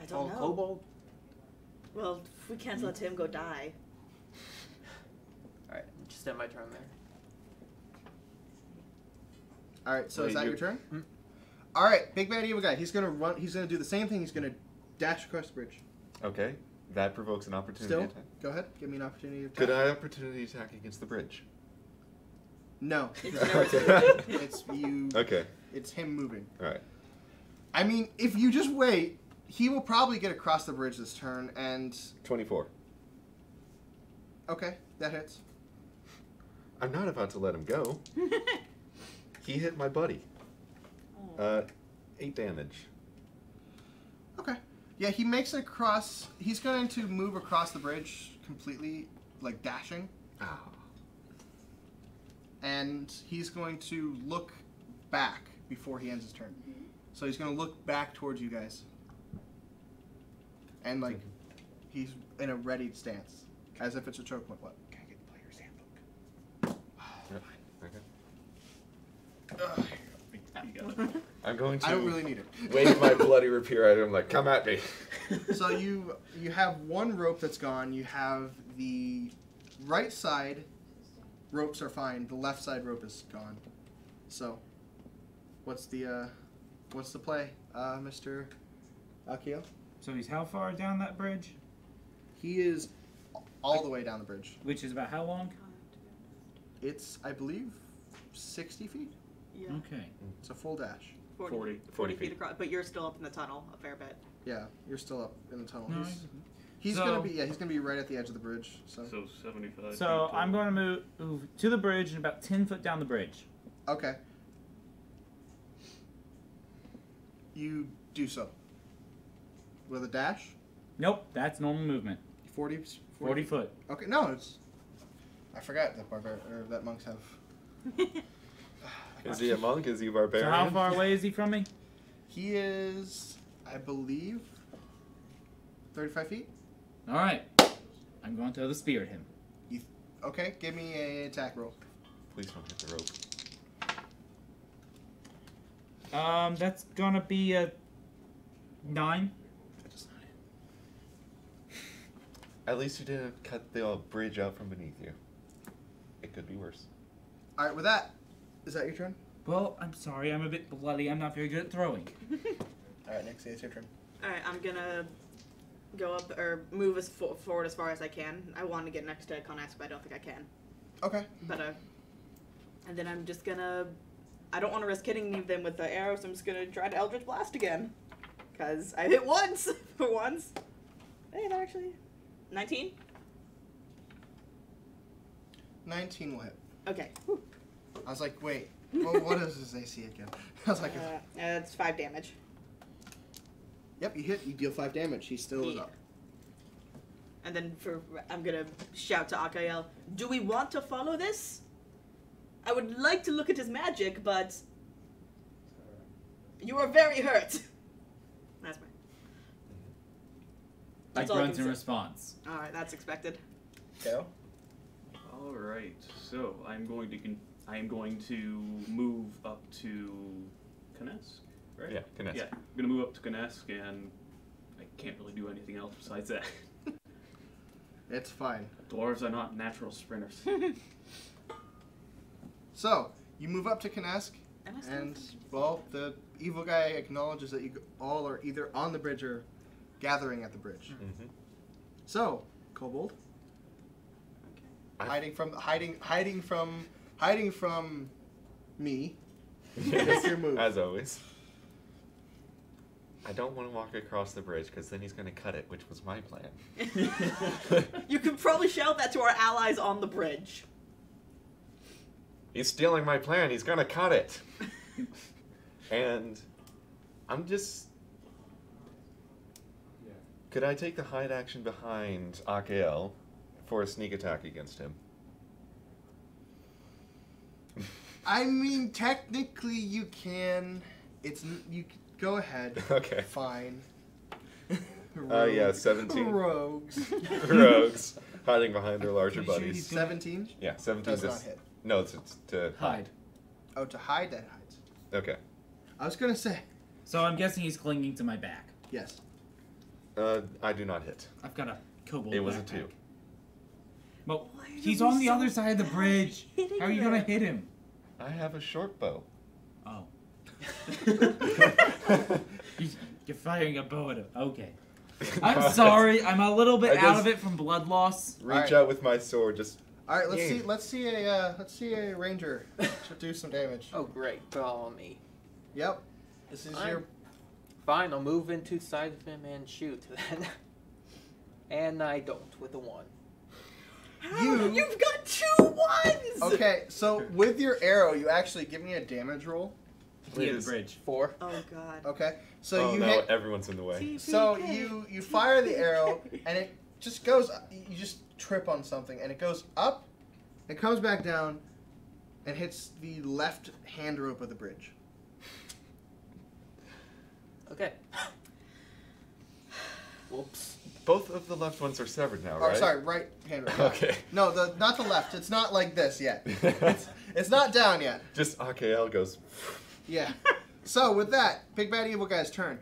S8: I don't know.
S10: Kobold?
S8: Well, we can't let him go die.
S10: Alright, just end my turn there.
S7: All right, so
S11: Wait,
S7: is that
S11: you-
S7: your turn? All right, big bad evil guy. He's gonna run. He's gonna do the same thing. He's gonna dash across the bridge.
S11: Okay, that provokes an opportunity
S7: Still,
S11: attack.
S7: go ahead. Give me an opportunity to attack.
S11: Could I opportunity attack against the bridge?
S7: No.
S11: Okay.
S7: It's you.
S11: Okay.
S7: It's him moving.
S11: All right.
S7: I mean, if you just wait, he will probably get across the bridge this turn, and
S11: 24.
S7: okay, that hits.
S11: I'm not about to let him go. He hit my buddy. 8 damage.
S7: Okay. Yeah, he makes it across. He's going to move across the bridge completely, like dashing.
S11: Oh.
S7: And he's going to look back before he ends his turn. So he's going to look back towards you guys. And, like, he's in a ready stance. As if it's a choke point. What?
S9: Can I get the player's handbook?
S11: Yep. Okay.
S12: You got it.
S11: I'm going to
S7: I don't really need it.
S11: wave my bloody rapier at him like, come at me.
S7: So you have one rope that's gone. You have the right side ropes are fine. The left side rope is gone. So, what's the play, Mr. Akio?
S9: So he's how far down that bridge?
S7: He is all the way down the bridge.
S9: Which is about how long?
S7: It's, I believe, 60 feet.
S8: Yeah.
S9: Okay.
S7: It's a full dash.
S8: 40
S11: 40
S8: feet across. But you're still up in the tunnel a fair bit.
S7: Yeah, you're still up in the tunnel.
S9: No,
S7: He's
S9: So-
S7: gonna be he's gonna be right at the edge of the bridge. So
S12: So 75.
S9: So I'm going to move to the bridge and about 10 foot down the bridge.
S7: okay. You do so. With a dash?
S9: Nope, that's normal movement.
S7: 40
S9: 40 foot.
S7: Okay, no, it's. I forgot that that monks have.
S11: Is he a monk? Is he a barbarian?
S9: So how far away is he from me?
S7: He is, I believe, 35 feet.
S9: All right. I'm going to the spear at him.
S7: Okay, give me a attack roll.
S11: Please don't hit the rope.
S9: That's gonna be a 9.
S7: That does not hit.
S11: At least you didn't cut the bridge out from beneath you. It could be worse.
S7: All right, with that, is that your turn?
S9: Well, I'm sorry, I'm a bit bloody. I'm not very good at throwing.
S7: All right, Nixie, it's your turn.
S8: All right, I'm gonna go up or move as forward as far as I can. I want to get next to Conesk, but I don't think I can.
S7: Okay.
S8: But and then I'm just gonna. I don't want to risk hitting them with the arrow, so I'm just gonna try to Eldritch Blast again, cause I hit once for once. Hey, that actually 19.
S7: 19 will hit.
S8: Okay.
S7: I was like, wait, well, what is his AC again? I was like,
S8: it's 5 damage.
S7: Yep, you hit. You deal 5 damage. He still is up.
S8: And then I'm gonna shout to Akael, do we want to follow this? I would like to look at his magic, but you are very hurt. That's fine.
S9: I grunt in response.
S8: Alright, that's expected.
S7: Go.
S12: All right, so I'm going to move up to Conesk, right?
S11: Yeah, Conesk.
S12: Yeah, I'm gonna move up to Conesk, and I can't really do anything else besides that.
S7: It's fine.
S12: Dwarves are not natural sprinters.
S7: So, you move up to Conesk, and, well, the evil guy acknowledges that you all are either on the bridge or gathering at the bridge.
S11: Mm-hmm.
S7: So, Kobold, hiding from me. That's your move.
S11: As always. I don't want to walk across the bridge because then he's going to cut it, which was my plan.
S8: You can probably shout that to our allies on the bridge.
S11: He's stealing my plan. He's going to cut it. And I'm just... Could I take the hide action behind Akael for a sneak attack against him?
S7: I mean, technically you can. You go ahead.
S11: Okay.
S7: Fine.
S11: Yeah, 17.
S7: Rogues.
S11: Rogues. Hiding behind their larger buddies.
S7: 17?
S11: Yeah, 17
S7: does not hit.
S11: No, it's to
S9: Hide.
S7: Oh, to hide, that hides.
S11: Okay.
S7: I was gonna say.
S9: So I'm guessing he's clinging to my back.
S7: Yes.
S11: I do not hit.
S9: I've got a kobold.
S11: It was a
S9: backpack.
S11: 2.
S9: Well, he's on the other side of the bridge. How are you gonna hit him?
S11: I have a short bow.
S9: Oh. You're firing a bow at him. Okay. I'm sorry. I'm a little bit out of it from blood loss.
S11: Reach out with my sword. Just.
S7: All right. Let's see a ranger to do some damage.
S10: Oh great, put all on me.
S7: Yep. This is your.
S10: Fine, I'll move into side of him and shoot then. And I don't with a 1.
S8: You've got 2 1s!
S7: Okay, so with your arrow, you actually give me a damage roll.
S9: Key of the bridge.
S10: 4.
S8: Oh god.
S7: Okay, so you
S11: no,
S7: hit.
S11: everyone's in the way.
S7: So you fire the arrow, and it just goes. You just trip on something, and it goes up, it comes back down, and hits the left hand rope of the bridge.
S10: Okay. Whoops.
S11: Both of the left ones are severed now, right?
S7: Oh, sorry, right hand rope.
S11: Okay.
S7: No, not the left. It's not like this yet. It's not down yet.
S11: Just Akael goes.
S7: Yeah. So with that, Big Bad Evil Guy's turn.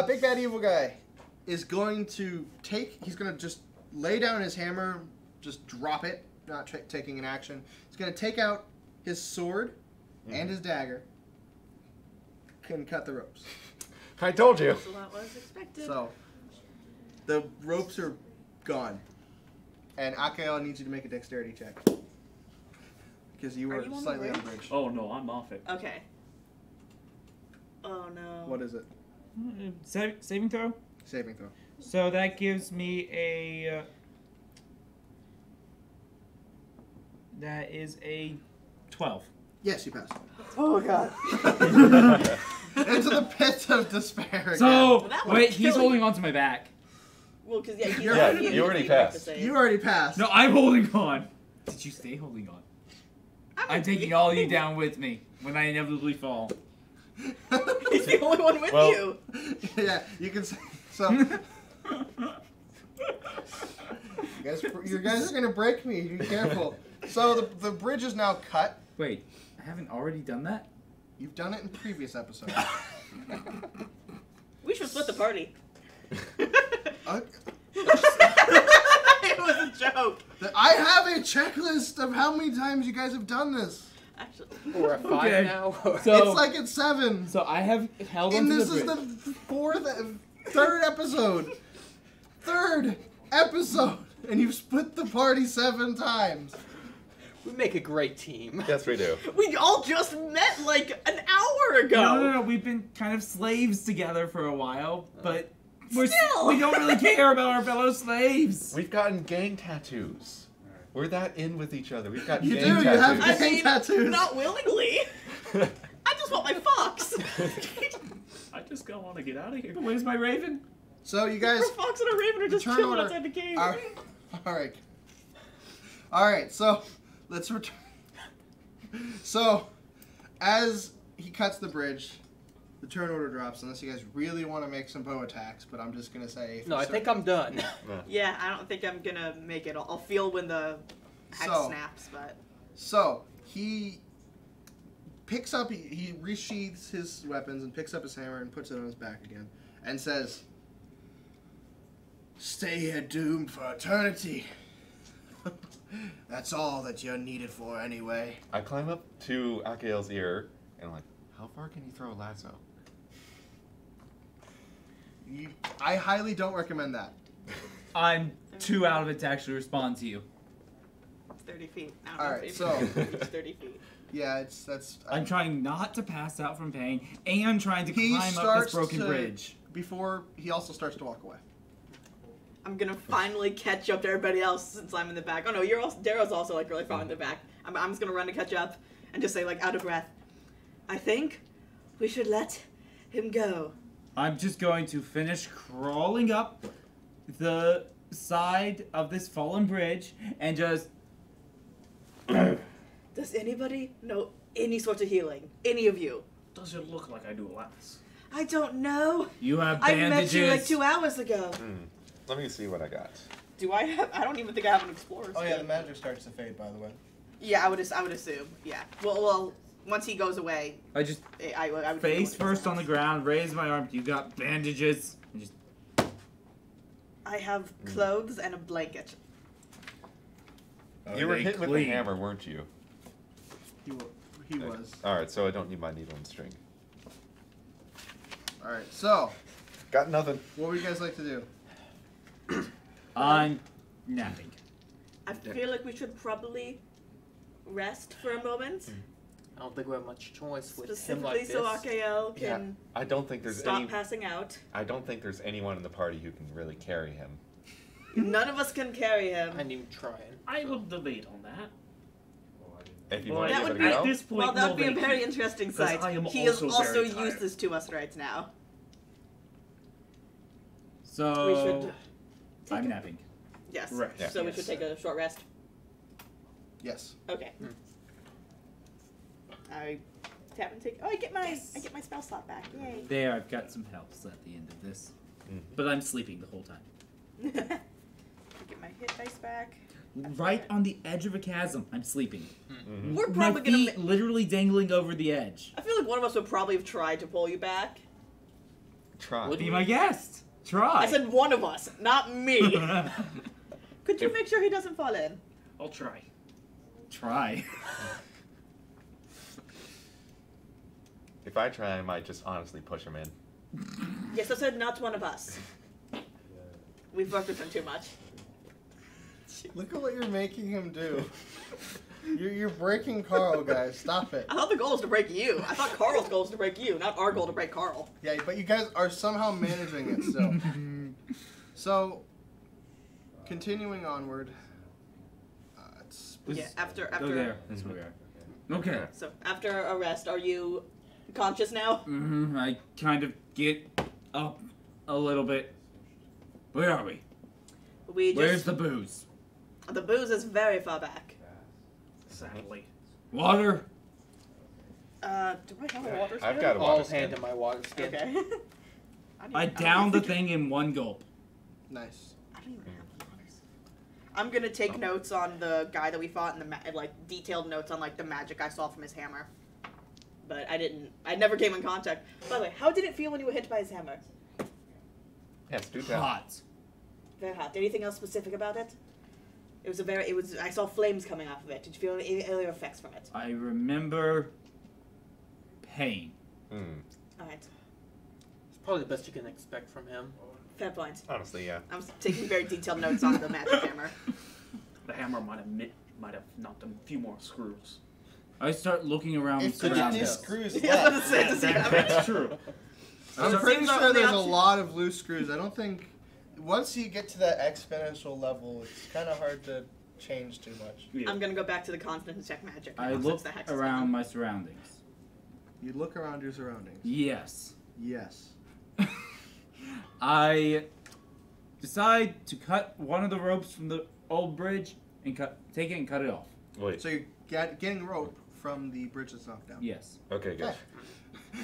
S7: Big Bad Evil Guy is going to he's going to just lay down his hammer, just drop it, not taking an action. He's going to take out his sword and his dagger. Can cut the ropes.
S11: I told you.
S8: So that was expected.
S7: So the ropes are gone. And Akael needs you to make a dexterity check. Because you were slightly on the bridge.
S12: Oh no, I'm off it.
S8: Okay. Oh no.
S7: What is it?
S9: Saving throw?
S7: Saving throw.
S9: So that gives me a... that is a 12.
S7: Yes, you pass.
S8: Oh god.
S7: Into the pit of despair again.
S9: So, wait, he's holding on to my back.
S8: Well, because he's
S11: you already passed.
S7: You already passed.
S9: No, I'm holding on. Did you stay holding on? I'm taking all of you down with me when I inevitably fall.
S8: He's the only one with you.
S7: Yeah, you can say so. You guys are gonna break me. Be careful. So the bridge is now cut.
S9: Wait, I haven't already done that?
S7: You've done it in previous episodes.
S8: We should split the party. was a joke.
S7: I have a checklist of how many times you guys have done this.
S8: Actually,
S10: We're at 5 now.
S7: It's like it's 7.
S9: So I have held
S7: And
S9: onto
S7: this
S9: the
S7: is
S9: bridge.
S7: the third episode. Third episode. And you've split the party 7 times.
S10: We make a great team.
S11: Yes, we do.
S8: we all just met like an hour ago.
S9: No. We've been kind of slaves together for a while, but we don't really care about our fellow slaves.
S11: We've gotten gang tattoos. We're that in with each other. We've got
S7: You
S11: gang
S7: do,
S11: tattoos.
S7: you have
S8: I
S7: gang
S8: mean,
S7: tattoos.
S8: not willingly. I just want my fox.
S12: I just don't want to get out of here.
S9: But where's my raven?
S7: So you guys...
S8: A fox and a raven are just
S7: turn
S8: chilling
S7: order.
S8: outside the cave.
S7: Alright, so let's return. So, as he cuts the bridge, the turn order drops, unless you guys really want to make some bow attacks, but I'm just going to say...
S10: No, I think I'm done.
S8: Yeah, I don't think I'm gonna make it. I'll feel when the hex snaps, but...
S7: So, he picks up, he resheathes his weapons and picks up his hammer and puts it on his back again, and says, "Stay here doomed for eternity. That's all that you're needed for anyway."
S11: I climb up to Akael's ear and I'm like, how far can you throw a lasso?
S7: I highly don't recommend that.
S9: I'm too out of it to actually respond to you.
S8: It's 30 feet. I don't
S7: All
S8: know
S7: right,
S8: if
S7: so
S8: it's 30 feet.
S7: Yeah, that's.
S9: I'm trying not to pass out from pain and trying to
S7: He
S9: climb up
S7: starts
S9: this broken
S7: to,
S9: bridge.
S7: Before he also starts to walk away.
S8: I'm gonna finally catch up to everybody else since I'm in the back. Oh no, Darrow's also like really far in the back. I'm just gonna run to catch up and just say like out of breath, I think we should let him go.
S9: I'm just going to finish crawling up the side of this fallen bridge and just...
S8: Does anybody know any sort of healing? Any of you?
S12: Does it look like I do less?
S8: I don't know.
S9: You have
S8: I
S9: bandages.
S8: met you like 2 hours ago.
S11: Let me see what I got.
S8: Do I have? I don't even think I have an explorer.
S7: Oh yeah, the magic starts to fade, by the way.
S8: Yeah, I would assume. Yeah. Well, once he goes away,
S9: I just
S8: I would
S9: face first on the ground, raise my arm. You got bandages. And just...
S8: I have clothes and a blanket.
S11: You were hit with the hammer, weren't you?
S7: He was.
S11: Alright, so I don't need my needle and string.
S7: Alright, so.
S11: Got nothing.
S7: What would you guys like to do?
S9: I'm napping.
S8: I feel like we should probably rest for a moment.
S10: I don't think we have much choice with him
S8: Specifically
S10: like this.
S8: so Akael can
S11: I don't think there's
S8: stop
S11: any.
S8: passing out.
S11: I don't think there's anyone in the party who can really carry him.
S8: None of us can carry him.
S10: I didn't try it.
S12: I will debate on that.
S11: If you
S12: Well,
S11: want
S8: That
S11: to
S8: would
S11: give it
S8: be
S11: a go.
S12: this point,
S8: well. That would be a
S12: no,
S8: very
S12: thank you.
S8: interesting
S12: 'Cause
S8: sight.
S12: I am
S8: He is
S12: also
S8: also
S12: very tired.
S8: useless to us right now.
S9: So...
S8: We should
S9: I'm napping.
S8: Yes.
S9: Right.
S11: Yeah.
S8: So we should take a short rest.
S7: Yes.
S8: Okay. I tap and take. Oh, I get my spell slot back. Yay.
S9: There, I've got some helps at the end of this. But I'm sleeping the whole time.
S8: Get my hit dice back.
S9: Right on the edge of a chasm. I'm sleeping.
S8: We're
S9: My
S8: probably gonna.
S9: feet literally dangling over the edge.
S8: I feel like one of us would probably have tried to pull you back.
S11: Try.
S9: Be my guest. Try.
S8: I said one of us, not me. Could you make sure he doesn't fall in?
S12: I'll try.
S9: Try.
S11: If I try, I might just honestly push him in.
S8: Yes, I said not one of us. We've worked with him too much.
S7: Look at what you're making him do. You're breaking Carl, guys. Stop it.
S8: I thought the goal was to break you. I thought Carl's goal was to break you, not our goal to break Carl.
S7: Yeah, but you guys are somehow managing it still. So, continuing onward.
S8: Yeah, after.
S9: Go there. That's where we are. Okay.
S8: So after a rest, are you conscious now?
S9: I kind of get up a little bit. Where are we? Where's the booze?
S8: The booze is very far back.
S12: Sadly.
S9: Water?
S8: Do I have a water skin?
S11: I've got a water
S10: I'll
S11: skin.
S10: hand him my water skin.
S8: Okay.
S9: I downed the thing in one gulp.
S7: Nice.
S8: I don't even have waters. I'm gonna take notes on the guy that we fought and like detailed notes on like the magic I saw from his hammer. But I never came in contact. By the way, how did it feel when you were hit by his hammer?
S11: Yes, do tell.
S9: Hot.
S8: Very hot. Anything else specific about it? It was a very. It was. I saw flames coming off of it. Did you feel any other effects from it?
S9: I remember pain.
S8: All right.
S10: It's probably the best you can expect from him.
S8: Fair point.
S11: Honestly, yeah.
S8: I'm taking very detailed notes on the magic hammer.
S12: The hammer might have knocked him a few more screws.
S9: I start looking around.
S7: If there's
S9: around
S7: any
S9: us.
S7: screws
S8: Yeah,
S7: left,
S12: That's true.
S7: I'm
S8: So
S7: pretty
S8: seems
S7: sure
S8: like the
S7: there's a
S8: option-
S7: lot of loose screws. I don't think once you get to that exponential level, it's kind of hard to change too much.
S8: I'm gonna go back to the constant and check magic.
S9: I
S8: now,
S9: look
S8: since the hex is
S9: around
S8: gone.
S9: my surroundings.
S7: You look around your surroundings.
S9: Yes.
S7: Yes.
S9: I decide to cut one of the ropes from the old bridge and take it and cut it off.
S11: Wait.
S7: So you're getting rope from the bridge that's knocked down.
S9: Yes.
S11: Okay, good.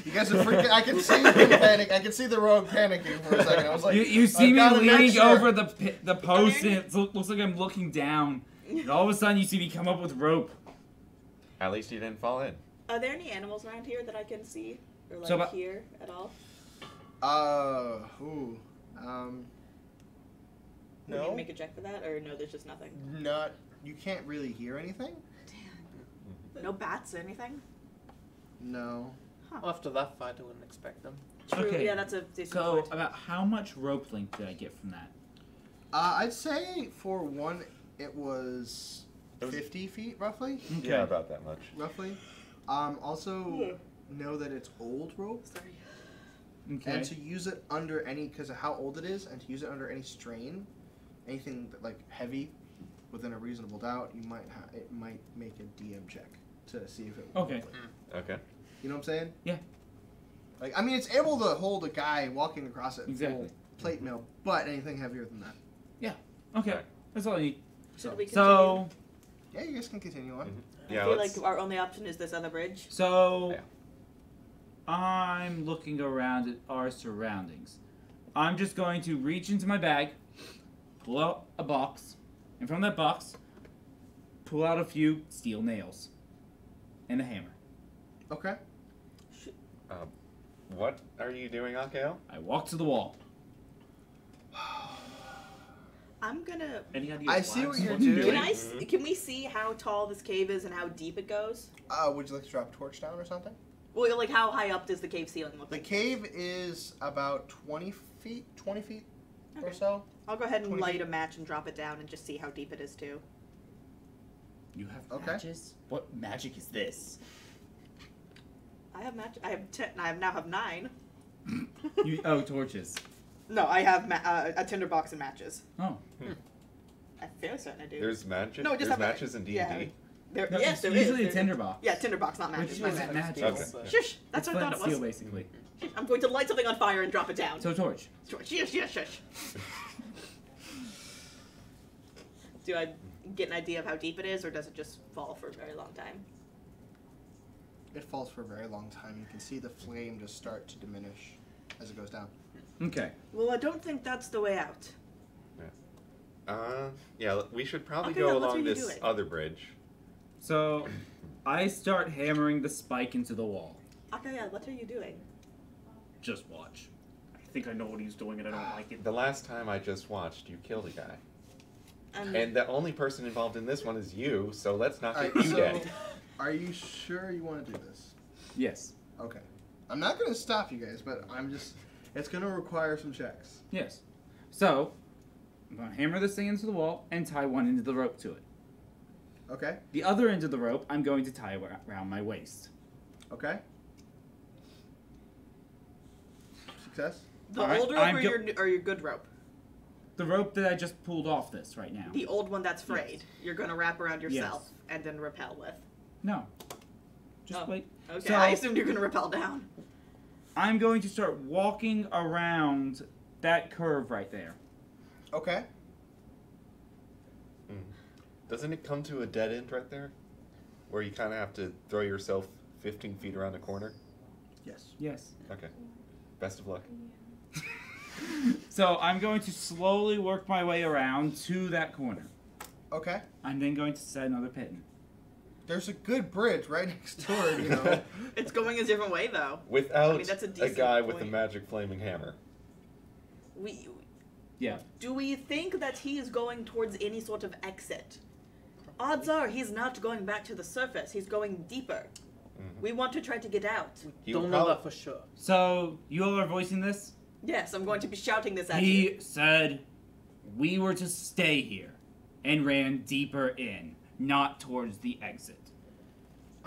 S7: You guys are freaking. I can see him panic. I can see the rogue panicking for a second. I was like,
S9: You see
S7: I've
S9: me
S7: gotta make
S9: leaning
S7: sure.
S9: over the post, and it looks like I'm looking down. And all of a sudden, you see me come up with rope.
S11: At least you didn't fall in.
S8: Are there any animals around here that I can see or like
S9: So about-
S8: hear at all?
S7: Ooh.
S8: We need
S7: No.
S8: to make a check for that, or no? There's just nothing.
S7: Not. You can't really hear anything.
S8: No bats or anything.
S7: No.
S10: Well, after that fight, I wouldn't expect them.
S8: True.
S9: Okay.
S8: Yeah, that's a decent
S9: So,
S8: point.
S9: about how much rope length did I get from that?
S7: I'd say for one, it was 50 feet roughly.
S9: Okay.
S11: Yeah, about that much.
S7: Roughly. Also, know that it's old rope.
S8: Sorry.
S9: Okay.
S7: And to use it under any, because of how old it is, and to use it under any strain, anything that, like heavy, within a reasonable doubt, you might it might make a DM check to see if it.
S9: Okay.
S11: Okay.
S7: You know what I'm saying?
S9: Yeah.
S7: Like, I mean, it's able to hold a guy walking across it full
S9: Exactly.
S7: plate mill, but anything heavier than that.
S9: Okay.
S11: Right.
S9: That's all I need.
S8: Should we continue?
S9: So,
S7: Yeah, you guys can continue on.
S8: I
S11: Yeah,
S8: feel
S11: let's-
S8: like our only option is this other bridge.
S9: So, I'm looking around at our surroundings. I'm just going to reach into my bag, pull out a box, and from that box, pull out a few steel nails and a hammer.
S7: Okay.
S11: What are you doing, Akeo?
S9: I walk to the wall.
S8: I'm gonna.
S12: Any ideas?
S7: I see what you're
S12: What you
S7: doing.
S8: Can we see how tall this cave is and how deep it goes?
S7: Would you like to drop a torch down or something?
S8: Well, like how high up does the cave ceiling look
S7: The
S8: like?
S7: cave is about 20 feet or
S8: Okay.
S7: so.
S8: I'll go ahead and
S7: 20
S8: light
S7: feet.
S8: a match and drop it down and just see how deep it is too.
S9: You have
S7: Okay.
S9: matches? What magic is this?
S8: I have match. I have 10. I now have 9.
S9: Torches.
S8: No, I have a tinderbox and matches.
S9: Oh.
S8: I'm fairly certain I do.
S11: There's magic.
S8: No, just
S11: There's
S8: have
S11: matches in D&D.
S8: yeah. There,
S9: No,
S8: yes,
S9: it's
S8: there is.
S9: usually a
S8: There's-
S9: tinderbox.
S8: Yeah, tinderbox, not matches.
S9: Which
S8: My
S9: is
S8: bad.
S9: magic.
S11: Okay.
S8: Shush! That's
S9: It's
S8: what I
S9: flint
S8: thought it
S9: steel,
S8: was.
S9: basically.
S8: Shush, I'm going to light something on fire and drop it down.
S9: So, torch.
S8: Shush! Shush! Shush! Do I get an idea of how deep it is, or does it just fall for a very long time?
S7: It falls for a very long time. You can see the flame just start to diminish as it goes down.
S9: Okay.
S8: Well, I don't think that's the way out.
S11: Yeah, we should probably
S8: Okay,
S11: go
S8: now what are
S11: along
S8: you
S11: this
S8: doing?
S11: other bridge.
S9: So, I start hammering the spike into the wall.
S8: Akaya, what are you doing?
S12: Just watch. I think I know what he's doing and I don't like it.
S11: The last time I just watched, you killed a guy.
S8: Um,
S11: And the only person involved in this one is you, so let's not get
S7: Alright,
S11: you
S7: so
S11: dead.
S7: are you sure you want to do this?
S9: Yes.
S7: Okay. I'm not going to stop you guys, but it's going to require some checks.
S9: Yes. So, I'm going to hammer this thing into the wall and tie one end of the rope to it.
S7: Okay.
S9: The other end of the rope, I'm going to tie around my waist.
S7: Okay. Success?
S8: the
S9: alright,
S8: old rope
S9: I'm
S8: or your good rope?
S9: The rope that I just pulled off this right now.
S8: The old one that's frayed.
S9: Yes.
S8: You're going to wrap around yourself
S9: Yes.
S8: and then rappel with.
S9: No. Just
S8: Oh.
S9: wait.
S8: Okay,
S9: So-
S8: I assumed you're going to rappel down.
S9: I'm going to start walking around that curve right there.
S7: Okay.
S11: Doesn't it come to a dead end right there? Where you kind of have to throw yourself 15 feet around the corner?
S7: Yes.
S9: Yes.
S11: Okay. Best of luck.
S9: So I'm going to slowly work my way around to that corner.
S7: Okay.
S9: I'm then going to set another pin.
S7: There's a good bridge right next door, you know.
S8: It's going a different way, though.
S11: Without
S8: I mean, that's a
S11: a
S8: decent
S11: guy with a
S8: point.
S11: magic flaming hammer.
S9: Yeah.
S8: Do we think that he is going towards any sort of exit? Odds are he's not going back to the surface. He's going deeper. We want to try to get out.
S10: Don't know that for sure.
S9: So, you all are voicing this?
S8: Yes, I'm going to be shouting this at you.
S9: He said we were to stay here and ran deeper in, not towards the exit.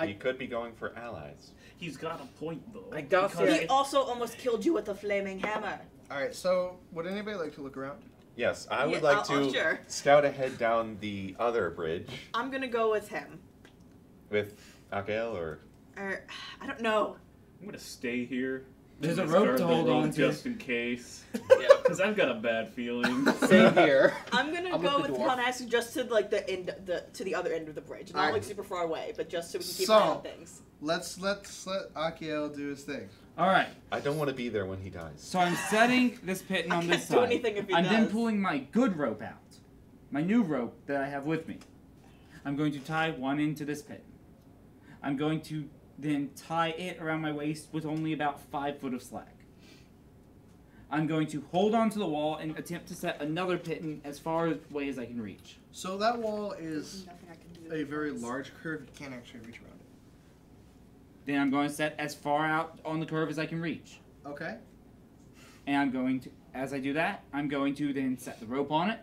S11: He could be going for allies.
S12: He's got a point, though.
S10: I gotta say,
S8: He also almost killed you with a flaming hammer.
S7: Alright, so would anybody like to look around?
S11: Yes, I would
S8: Yeah,
S11: like
S8: I'll
S11: to
S8: sure.
S11: scout ahead down the other bridge
S8: I'm gonna go with him.
S11: with Akael or...
S8: I don't know.
S12: I'm gonna stay here.
S9: There's a
S12: Start
S9: rope to
S12: the
S9: hold
S12: rope
S9: on to.
S12: just in case.
S10: yeah.
S12: Because I've got a bad feeling.
S10: Same here.
S8: I'm gonna
S10: I'm
S8: go
S10: with
S8: with
S10: the dwarf.
S8: Conax just to like to the other end of the bridge, not
S7: Alright.
S8: like super far away, but just so we can keep
S7: So-
S8: an eye on things.
S7: Let's let Akiel do his thing.
S9: Alright,
S11: I don't want to be there when he dies.
S9: so I'm setting this pitten
S8: I
S9: on this
S8: can't do
S9: side.
S8: anything if he
S9: I'm then
S8: does.
S9: pulling my good rope out. My new rope that I have with me. I'm going to tie one end to this pitten. I'm going to then tie it around my waist with only about 5 foot of slack. I'm going to hold onto the wall and attempt to set another pitten as far away as I can reach.
S7: So that wall is
S8: Nothing I can do
S7: a
S8: with
S7: very
S8: this.
S7: large curve. You can't actually reach around it.
S9: Then I'm going to set as far out on the curve as I can reach.
S7: Okay.
S9: And I'm going to, as I do that, I'm going to then set the rope on it,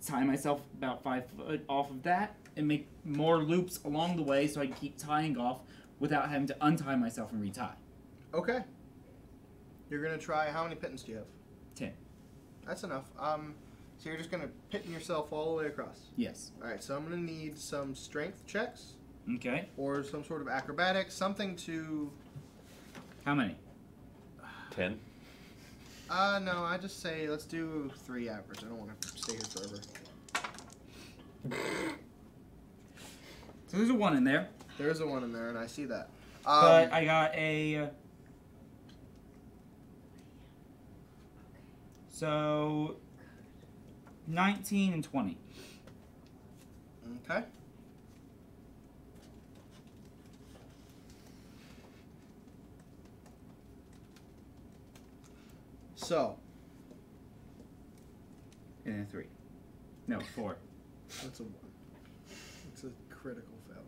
S9: tie myself about 5 foot off of that, and make more loops along the way so I can keep tying off without having to untie myself and retie.
S7: Okay. You're gonna try. How many pittons do you have?
S9: 10.
S7: That's enough. So you're just gonna pitten yourself all the way across.
S9: Yes.
S7: All right. So I'm gonna need some strength checks
S9: Okay.
S7: or some sort of acrobatics, something to.
S9: How many?
S11: 10.
S7: No. I just say let's do 3 average. I don't want to stay here forever.
S9: So there's a 1 in there.
S7: There's a 1 in there, and I see that.
S9: But I got a... So... 19 and 20.
S7: Okay. So
S9: And then 3. No, 4.
S7: that's a 1. It's a critical fail.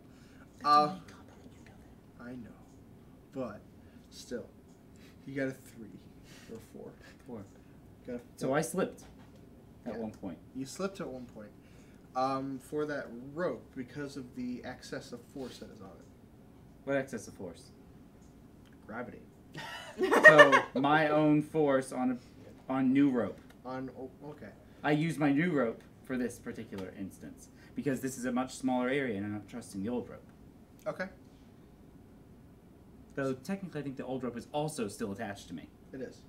S7: I know, but still, you got a 3 or 4.
S9: 4.
S7: Got a 4.
S9: So I slipped at
S7: Yeah.
S9: one point.
S7: You slipped at one point. For that rope, because of the excess of force that is on it.
S9: What excess of force?
S7: Gravity.
S9: So my own force on new rope.
S7: Okay.
S9: I use my new rope for this particular instance because this is a much smaller area and I'm not trusting the old rope.
S7: Okay.
S9: Though technically I think the old rope is also still attached to me.
S7: It is.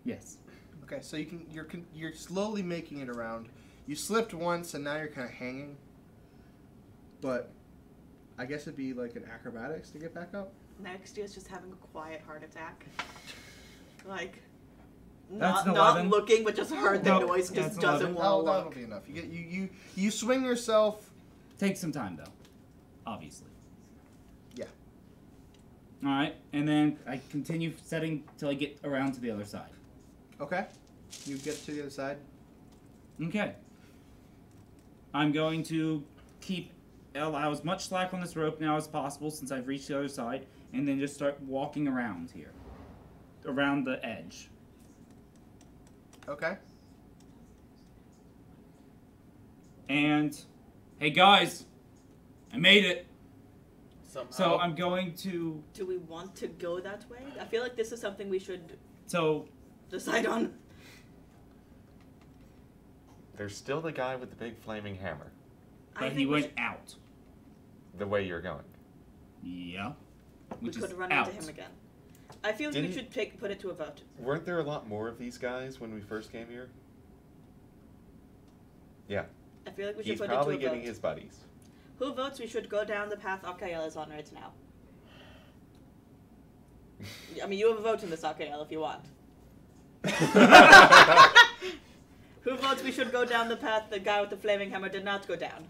S9: Yes.
S7: Okay, so you're slowly making it around. You slipped once and now you're kind of hanging. But I guess it'd be like an acrobatics to get back up.
S8: Next is just having a quiet heart attack. Like,
S9: That's an
S8: not
S9: 11.
S8: looking, but just heard the
S9: Nope,
S8: noise,
S9: that's
S8: just
S9: an
S8: doesn't
S9: 11.
S8: want to
S7: That'll
S8: look.
S7: be enough. You swing yourself.
S9: Takes some time though, obviously.
S7: Yeah.
S9: All right, and then I continue setting till I get around to the other side.
S7: Okay. You get to the other side.
S9: Okay. I'm going to allow as much slack on this rope now as possible since I've reached the other side, and then just start walking around here, around the edge.
S7: Okay.
S9: And, hey guys, I made it.
S10: Somehow.
S9: So I'm going to.
S8: Do we want to go that way? I feel like this is something we should
S9: So
S8: decide on.
S11: There's still the guy with the big flaming hammer.
S8: I
S9: but
S8: think
S9: he
S8: we
S9: went
S8: should-
S9: out.
S11: The way you're going.
S9: Yeah.
S8: We
S9: Which
S8: could
S9: is
S8: run
S9: out.
S8: into him again. I feel like we
S11: Didn't-
S8: should put it to a vote.
S11: Weren't there a lot more of these guys when we first came here? Yeah.
S8: I feel like we should
S11: He's
S8: put
S11: probably
S8: it to a
S11: getting
S8: vote.
S11: his buddies.
S8: Who votes we should go down the path Akael is on right now? I mean, you have a vote in this, Akael, if you want. Who votes we should go down the path the guy with the flaming hammer did not go down?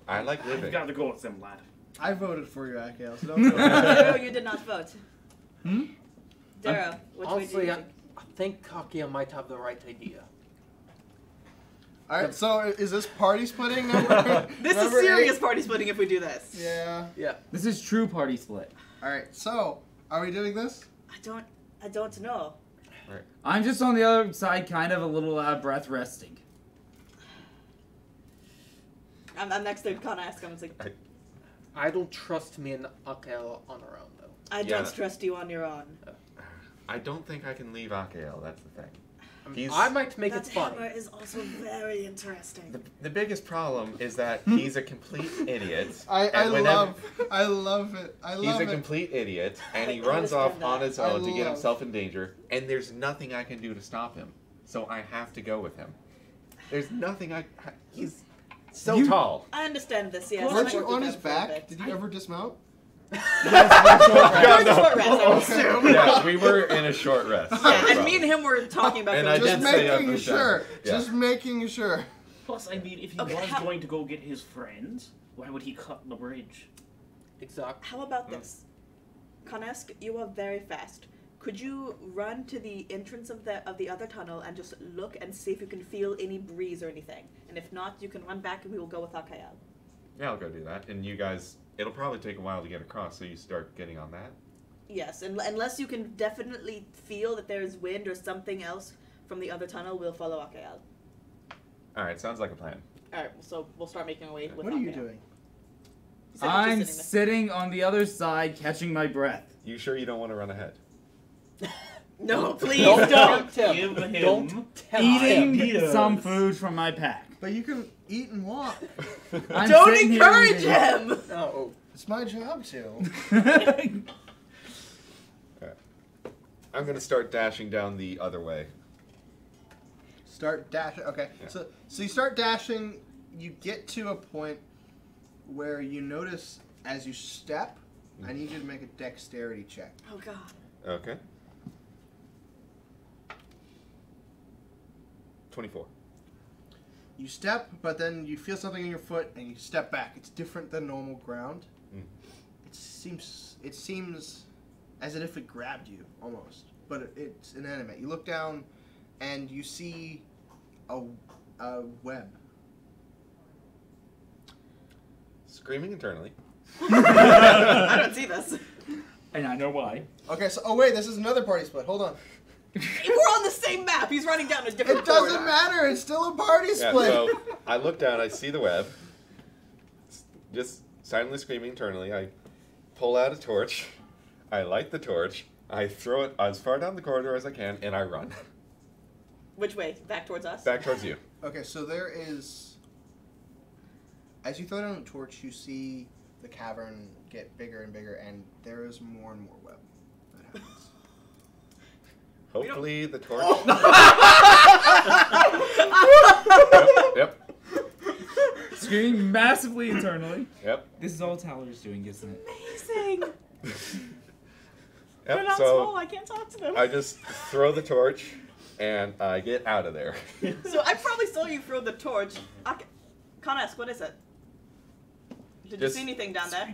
S11: I like living.
S12: I've got to go with them, lad.
S7: I voted for you, Akael, so don't vote.
S8: Darrow, you did not vote.
S9: Hmm?
S8: Darrow, which way do
S10: Honestly,
S8: you
S10: I,
S8: think?
S10: I think Kakia might have the right idea.
S7: Alright, so is this party splitting?
S8: This is serious party splitting if we do this.
S7: Yeah.
S10: Yeah.
S9: This is true party split.
S7: Alright, so are we doing this?
S8: I don't know.
S9: I'm just on the other side, kind of a little out of breath, resting.
S8: I'm next to Kanask. I'm like,
S10: I don't trust me and Akael on our own, though.
S8: I don't trust you on your own.
S11: I don't think I can leave Akael, that's the thing.
S10: I might make it fun.
S8: That hammer is also very interesting.
S11: The biggest problem is that he's a complete idiot.
S7: I love it. I love
S11: He's
S7: it.
S11: a complete idiot, and he runs off on his own to get himself in danger, and there's nothing I can do to stop him. So I have to go with him. There's nothing he's so tall.
S8: I understand this, yes.
S7: Weren't you on his back? Did you ever dismount?
S11: Yeah, we were in a short rest.
S8: Yeah, and me and him were talking about
S11: and
S8: going
S7: just making sure.
S11: Yeah.
S7: Just making sure.
S12: Plus, I mean, if he was going to go get his friends, why would he cut the bridge?
S10: Exactly.
S8: How about this? Kanask, you are very fast. Could you run to the entrance of the other tunnel and just look and see if you can feel any breeze or anything? And if not, you can run back and we will go with Akael.
S11: Yeah, I'll go do that. And you guys, it'll probably take a while to get across, so you start getting on that.
S8: Yes, unless you can definitely feel that there's wind or something else from the other tunnel, we'll follow Akael.
S11: Alright, sounds like a plan.
S8: Alright, so we'll start making our way with
S7: What are you
S8: Akael.
S7: doing?
S9: I'm sitting on the other side, catching my breath.
S11: You sure you don't want to run ahead?
S8: No, please
S10: Don't
S8: don't.
S10: tempt
S12: Give
S10: him.
S12: him
S10: Don't tempt him.
S9: Eating
S12: Ideas.
S9: some food from my pack.
S7: But you can eat and walk.
S9: I'm
S8: Don't
S9: sitting here
S8: encourage
S9: eating.
S8: him!
S10: No.
S7: It's my job to.
S11: I'm going to start dashing down the other way.
S7: Start dashing. Okay,
S11: Yeah.
S7: so you start dashing. You get to a point where you notice as you step. I need you to make a dexterity check.
S8: Oh god.
S11: Okay. 24.
S7: You step, but then you feel something in your foot, and you step back. It's different than normal ground.
S11: Mm.
S7: It seems as if it grabbed you almost, but it's inanimate. You look down, and you see a web.
S11: Screaming internally.
S8: I don't see this.
S9: And I know why.
S7: Okay, so wait, this is another party split. Hold on.
S8: We're on the same map. He's running down a different
S7: It doesn't
S8: corridor.
S7: matter. It's still a party
S11: Yeah,
S7: split.
S11: so I look down, I see the web. Just silently screaming internally. I pull out a torch. I light the torch. I throw it as far down the corridor as I can, and I run.
S8: Which way? Back towards us?
S11: Back towards you.
S7: Okay, so there is. As you throw down the torch, you see the cavern get bigger and bigger, and there is more and more web that happens.
S11: Hopefully the torch. Yep.
S9: Screaming massively internally.
S11: Yep.
S9: This is all Tyler's doing, isn't it?
S8: Amazing. They're
S11: Yep.
S8: not
S11: So
S8: small. I can't talk to them.
S11: I just throw the torch, and I get out of there.
S8: So I probably saw you throw the torch. Kanask, what is it? Did
S11: Just
S8: you see anything down there?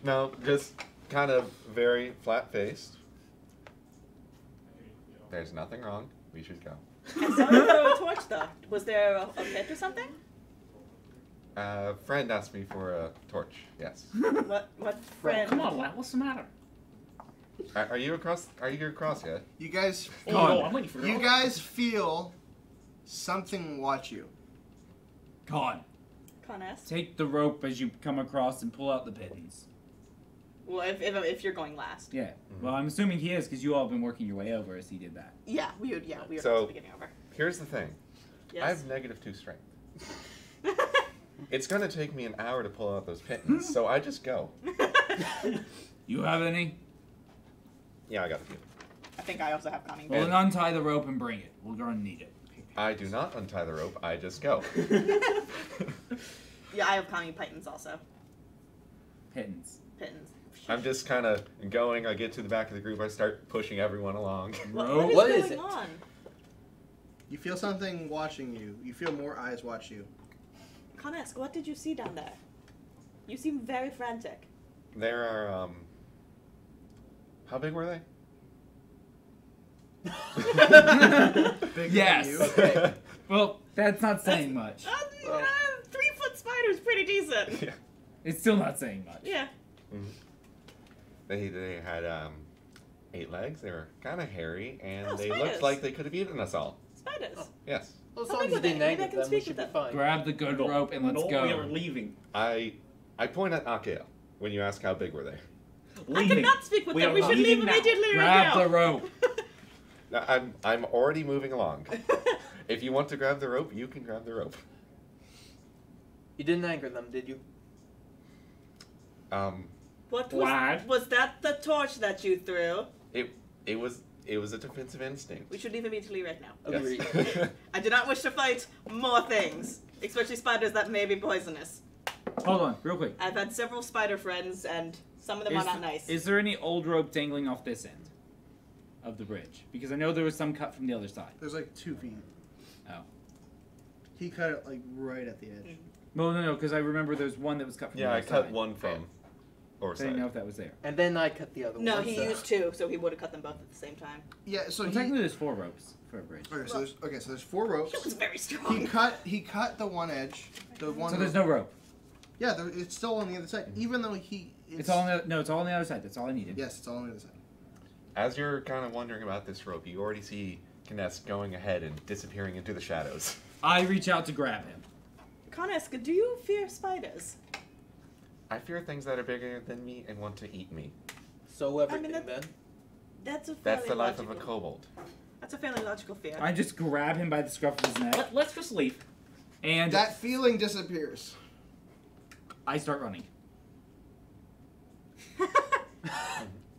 S11: No, just kind of very flat-faced. There's nothing wrong. We should go.
S8: I saw you throw a torch though. Was there a pit or something?
S11: Friend asked me for a torch. Yes.
S8: What friend?
S12: Come on, Lat, what's the matter?
S11: Are you across? Are you across yet?
S7: You guys.
S12: Oh, no, I'm waiting for
S7: You guys feel something watch you.
S9: Con.
S8: Kanask?
S9: Take the rope as you come across and pull out the pittance.
S8: Well, if you're going last.
S9: Yeah. Well, I'm assuming he is because you all have been working your way over as he did that.
S8: Yeah, we were
S11: So-
S8: supposed to be getting over.
S11: Here's the thing. I
S8: Yes.
S11: have -2 strength. It's gonna take me an hour to pull out those pittance, so I just go.
S9: You have any?
S11: Yeah, I got a few.
S8: I think I also have calming.
S9: Well, then untie the rope and bring it. We're gonna need it.
S11: I do not untie the rope. I just go.
S8: Yeah, I have calming pitons also.
S9: Pittance.
S8: Pitons.
S11: I'm just kind of going. I get to the back of the group. I start pushing everyone along.
S8: What is going on?
S7: You feel something watching you. You feel more eyes watch you.
S8: Kanask, what did you see down there? You seem very frantic.
S11: There are, how big were they?
S7: Bigger
S9: Yes.
S7: than you.
S10: Okay.
S9: Well, that's not saying much.
S8: 3-foot spider's pretty decent.
S11: Yeah.
S9: It's still not saying much.
S8: Yeah.
S11: They had 8 legs. They were kind of hairy, and
S8: Oh,
S11: they
S8: spiders.
S11: looked like they could have eaten us all.
S8: Spiders.
S11: Yes.
S10: Well, as
S8: How
S10: long
S8: big
S10: as
S8: were
S10: you didn't
S8: they? Maybe I
S10: anger
S8: can
S10: them, we
S8: speak
S10: should
S8: with
S10: be
S8: them.
S10: fine.
S9: Grab the good rope and let's
S12: No,
S9: go.
S12: we are leaving.
S11: I point at Akio when you ask how big were they.
S8: I
S12: Leaving.
S8: cannot speak with
S12: We
S8: them.
S12: are
S8: We should leave
S12: leaving now.
S8: immediately
S9: Grab
S8: right
S9: the
S8: now.
S9: rope.
S11: Now, I'm already moving along. If you want to grab the rope, you can grab the rope.
S10: You didn't anger them, did you?
S8: What
S12: Vlad.
S8: was that the torch that you threw?
S11: It was a defensive instinct.
S8: We should leave immediately right now.
S10: Agreed.
S11: Yes.
S8: I do not wish to fight more things, especially spiders that may be poisonous.
S9: Hold on, real quick.
S8: I've had several spider friends, and some of them are not nice.
S9: Is there any old rope dangling off this end of the bridge? Because I know there was some cut from the other side.
S7: There's like 2 feet.
S9: Oh.
S7: He cut it like right at the edge.
S9: No, because I remember there's one that was cut from
S11: Yeah,
S9: the
S11: I
S9: other
S11: cut
S9: side.
S11: one from. Or
S9: I didn't know if that was there.
S10: And then I cut the other one.
S8: No, he
S11: so-
S8: used 2, so he would have cut them both at the same time.
S7: Yeah, so
S9: Well,
S7: he.
S9: technically there's 4 ropes for a bridge.
S7: Okay, so there's 4 ropes.
S8: He was very strong.
S7: He cut the one edge. The one.
S9: So there's no rope.
S7: Yeah, it's still on the other side. Even though
S9: It's all on the, it's all on the other side. That's all I needed.
S7: Yes, it's all on the other side.
S11: As you're kind of wondering about this rope, you already see Kines going ahead and disappearing into the shadows.
S9: I reach out to grab him.
S8: Koneska, do you fear spiders?
S11: I fear things that are bigger than me and want to eat me.
S10: So everything
S8: that-
S10: then.
S8: That's a fairly
S11: That's the life of a
S8: logical-
S11: kobold.
S8: That's a fairly logical fear.
S9: I just grab him by the scruff of his neck.
S12: Let's just leave.
S9: And
S7: That feeling disappears.
S9: I start running.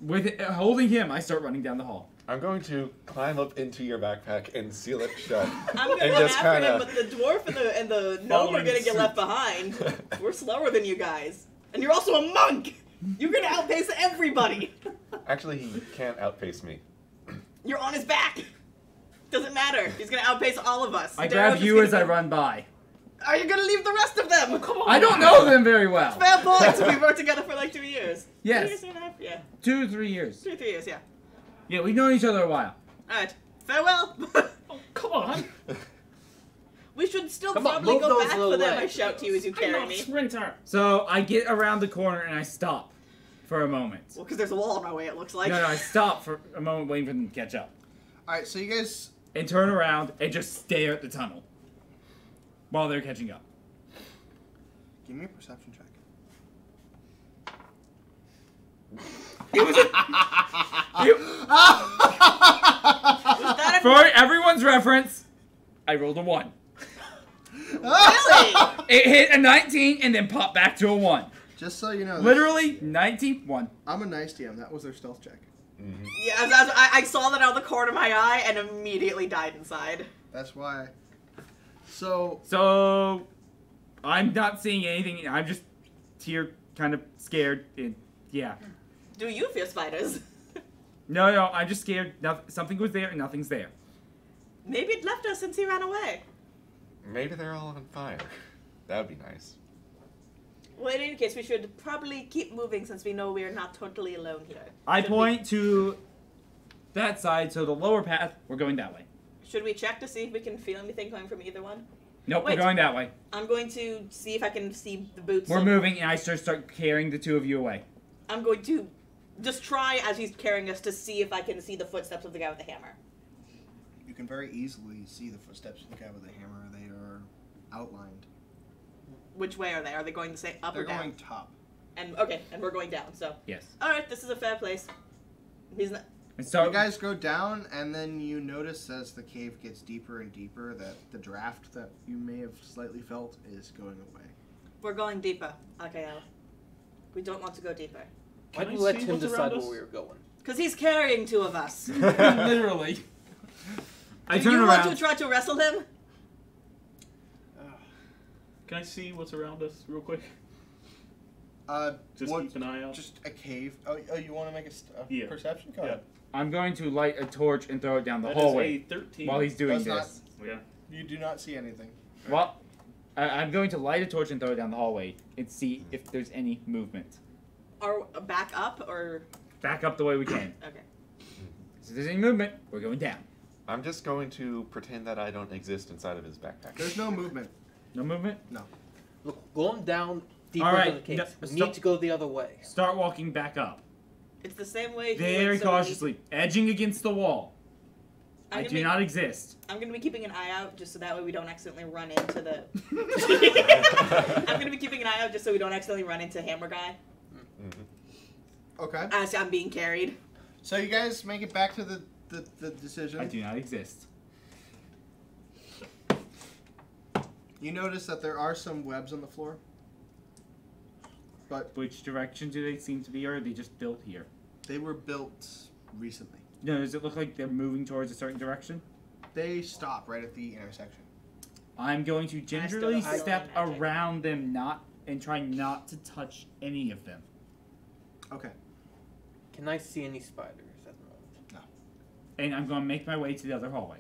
S9: With holding him, I start running down the hall.
S11: I'm going to climb up into your backpack and seal it shut.
S8: I'm gonna
S11: and
S8: run
S11: just
S8: after him,
S11: kinda-
S8: but the dwarf and the gnome are
S12: Following
S8: gonna get
S12: suit.
S8: left behind. We're slower than you guys. And you're also a monk! You're gonna outpace everybody!
S11: Actually, he can't outpace me.
S8: You're on his back! Doesn't matter. He's gonna outpace all of us.
S9: I
S8: Darrow's
S9: grab
S8: just
S9: you
S8: gonna
S9: as I
S8: go-
S9: run by.
S8: Are you gonna leave the rest of them? Come on!
S9: I don't know them very well.
S8: Fair point! We've worked together for like 2 years.
S9: Yes.
S8: 2 years, 2.5? Yeah.
S9: 2 to 3 years.
S8: 2 or 3 years, yeah.
S9: Yeah, we've known each other a while.
S8: Alright. Farewell!
S12: Come on.
S8: We should still
S10: Come on,
S8: probably
S10: move
S8: go
S10: those
S8: back for
S10: little
S8: them. I
S10: legs.
S8: shout to you as you
S12: I'm
S8: carry
S12: not
S8: me.
S12: sprinter.
S9: So I get around the corner and I stop for a moment.
S8: Well, because there's a wall in my way, it looks like.
S9: No, I stop for a moment waiting for them to catch up.
S7: Alright, so you guys.
S9: And turn around and just stare at the tunnel while they're catching up.
S7: Give me a perception check.
S8: Was that a
S9: For everyone's reference, I rolled a 1.
S8: really?
S9: It hit a 19 and then popped back to a 1.
S7: Just so you know.
S9: Literally 19, 1.
S7: I'm a nice DM. That was their stealth check.
S8: Yeah, I saw that out of the corner of my eye and immediately died inside.
S7: That's why. So.
S9: So I'm not seeing anything. I'm just here kind of scared. And, yeah.
S8: Do you fear spiders?
S9: No, I'm just scared. Something was there and nothing's there.
S8: Maybe it left us since he ran away.
S11: Maybe they're all on fire. That would be nice.
S8: Well, in any case, we should probably keep moving since we know we are not totally alone here.
S9: I
S8: Should
S9: point to that side, so the lower path, we're going that way.
S8: Should we check to see if we can feel anything coming from either one?
S9: Nope,
S8: Wait.
S9: we're going that way.
S8: I'm going to see if I can see the boots.
S9: We're
S8: of-
S9: moving, and I start carrying the 2 of you away.
S8: I'm going to just try as he's carrying us to see if I can see the footsteps of the guy with the hammer.
S7: You can very easily see the footsteps of the guy with the hammer. They are outlined.
S8: Which way are they? Are they going to say up
S7: They're
S8: or down?
S7: going top.
S8: And okay, and we're going down. So
S9: Yes.
S8: all right, this is a fair place. He's not.
S9: And so
S7: You guys go down, and then you notice as the cave gets deeper and deeper that the draft that you may have slightly felt is going away.
S8: We're going deeper. Okay, we don't want to go deeper.
S10: Why'd
S12: Can
S10: you
S12: I
S10: let
S12: see
S10: him
S12: what's
S10: decide
S12: around
S10: where
S12: us?
S10: we were going?
S8: Because he's carrying 2 of us.
S9: literally. I
S8: Do
S9: turn
S8: you
S9: around.
S8: want to try to wrestle him?
S12: Can I see what's around us real quick? Just
S7: what-
S12: keep an eye out.
S7: Just a cave. Oh, you want to make a
S12: Yeah.
S7: perception? Go
S12: Yeah.
S7: ahead.
S9: I'm going to light a torch and throw it down the
S12: That is
S9: hallway
S12: a 13.
S9: while he's doing
S7: Does not-
S9: this.
S12: Yeah.
S7: You do not see anything.
S9: Well, I'm going to light a torch and throw it down the hallway and see if there's any movement.
S8: Or back up, or
S9: Back up the way we came.
S8: okay.
S9: So if there's any movement, we're going down.
S11: I'm just going to pretend that I don't exist inside of his backpack.
S7: There's no movement.
S9: No movement?
S7: No.
S10: Look, going down deeper
S9: All right,
S10: in the cave.
S9: no,
S10: We
S9: stop.
S10: need to go the other way.
S9: Start walking back up.
S8: It's the same way.
S9: Very cautiously, edging against the wall. I do not exist.
S8: I'm gonna be keeping an eye out just so that way we don't accidentally run into the. I'm gonna be keeping an eye out just so we don't accidentally run into Hammer Guy.
S7: Okay.
S8: As I'm being carried.
S7: So you guys make it back to the decision.
S9: I do not exist.
S7: You notice that there are some webs on the floor. But
S9: which direction do they seem to be, or are they just built here?
S7: They were built recently.
S9: No, does it look like they're moving towards a certain direction?
S7: They stop right at the intersection.
S9: I'm going to gingerly
S8: I
S9: step around them, and try not to touch any of them.
S7: Okay.
S10: Can I see any spiders at the moment?
S7: No.
S9: And I'm going to make my way to the other hallway.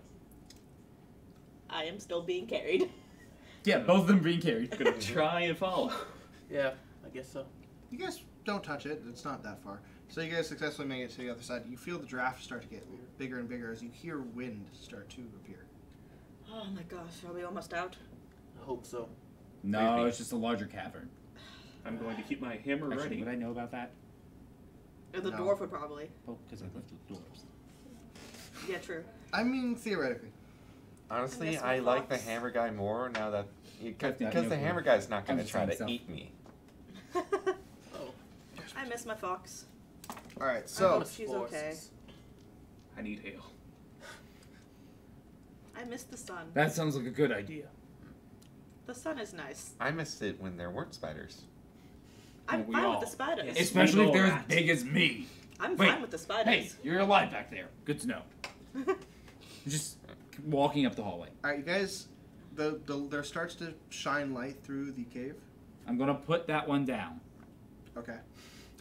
S8: I am still being carried.
S9: Yeah, both of them being carried.
S12: Gonna try and follow.
S10: Yeah, I guess so.
S7: You guys don't touch it. It's not that far. So you guys successfully make it to the other side. You feel the draft start to get bigger and bigger as you hear wind start to appear.
S8: Oh my gosh, are we almost out?
S10: I hope so.
S9: No,
S12: Maybe.
S9: it's just a larger cavern.
S12: I'm going to keep my hammer
S9: Actually,
S12: ready.
S9: would I know about that?
S8: Or the
S7: No.
S8: dwarf would probably.
S9: Oh, because I lived with dwarves.
S8: Yeah, true.
S7: I mean, theoretically.
S11: Honestly,
S8: miss
S11: I
S8: my
S11: like the
S8: fox.
S11: hammer guy more now that
S9: I've got
S11: because
S9: no
S11: the
S9: clue.
S11: hammer guy's not
S9: I'm
S11: going to
S9: just
S11: try
S9: saying
S11: to
S9: so.
S11: eat me.
S8: I miss my fox.
S7: All right.
S8: I
S7: So
S8: hope she's okay.
S12: I need hail.
S8: I miss the sun.
S9: That sounds like a good idea.
S8: The sun is nice.
S11: I missed it when there weren't spiders.
S8: I'm
S9: we
S8: fine
S9: all-
S8: with the spiders.
S10: Yes.
S9: Especially if they're as
S12: Rat.
S9: big as me.
S8: I'm
S9: Wait,
S8: fine with the spiders.
S9: Hey, you're alive back there. Good to know. Just walking up the hallway.
S7: all right, you guys. There starts to shine light through the cave.
S9: I'm going to put that one down.
S7: Okay.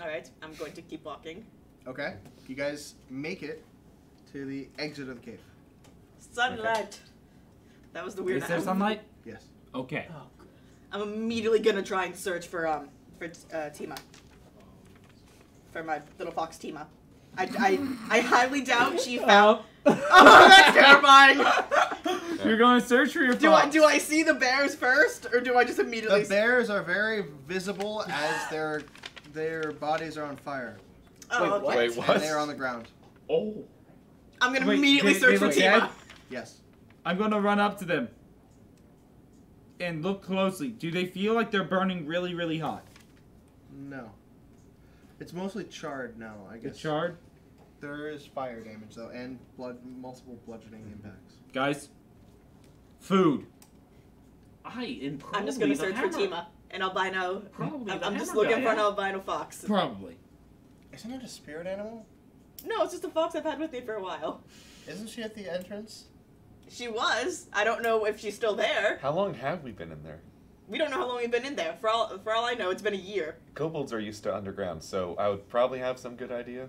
S8: All right, I'm going to keep walking.
S7: Okay. You guys make it to the exit of the cave.
S8: Sunlight. That was the weird.
S9: Is there sunlight?
S7: Yes.
S9: Okay.
S10: Oh, good.
S8: I'm immediately gonna try and search for Tima. For my little fox Tima. I highly doubt she found. Oh, that's terrifying.
S9: You're going to search for your
S8: Do
S9: fox.
S8: I see the bears first, or do I just immediately?
S7: The bears are very visible as their bodies are on fire
S8: Oh,
S10: Wait,
S8: okay.
S10: what?
S11: Wait, what?
S7: and they are on the ground.
S12: Oh.
S8: I'm gonna
S9: Wait,
S8: immediately
S9: they
S8: search for
S9: look
S8: Tima.
S9: dead?
S7: Yes.
S9: I'm going to run up to them and look closely. Do they feel like they're burning really, really hot?
S7: No. It's mostly charred now, I guess.
S9: It's charred?
S7: There is fire damage though, and multiple bludgeoning impacts.
S9: Guys, food.
S12: I am probably
S8: I'm just gonna
S12: the
S8: search for
S12: hammer.
S8: Tima, an albino.
S12: Probably the
S8: I'm just
S12: hammer
S8: looking
S12: guy,
S8: for an
S12: yeah.
S8: albino fox.
S9: Probably.
S7: Isn't it a spirit animal?
S8: No, it's just a fox I've had with me for a while.
S7: Isn't she at the entrance?
S8: She was. I don't know if she's still there.
S11: How long have we been in there?
S8: We don't know how long we've been in there. For all I know, it's been a year.
S11: Kobolds are used to underground, so I would probably have some good idea.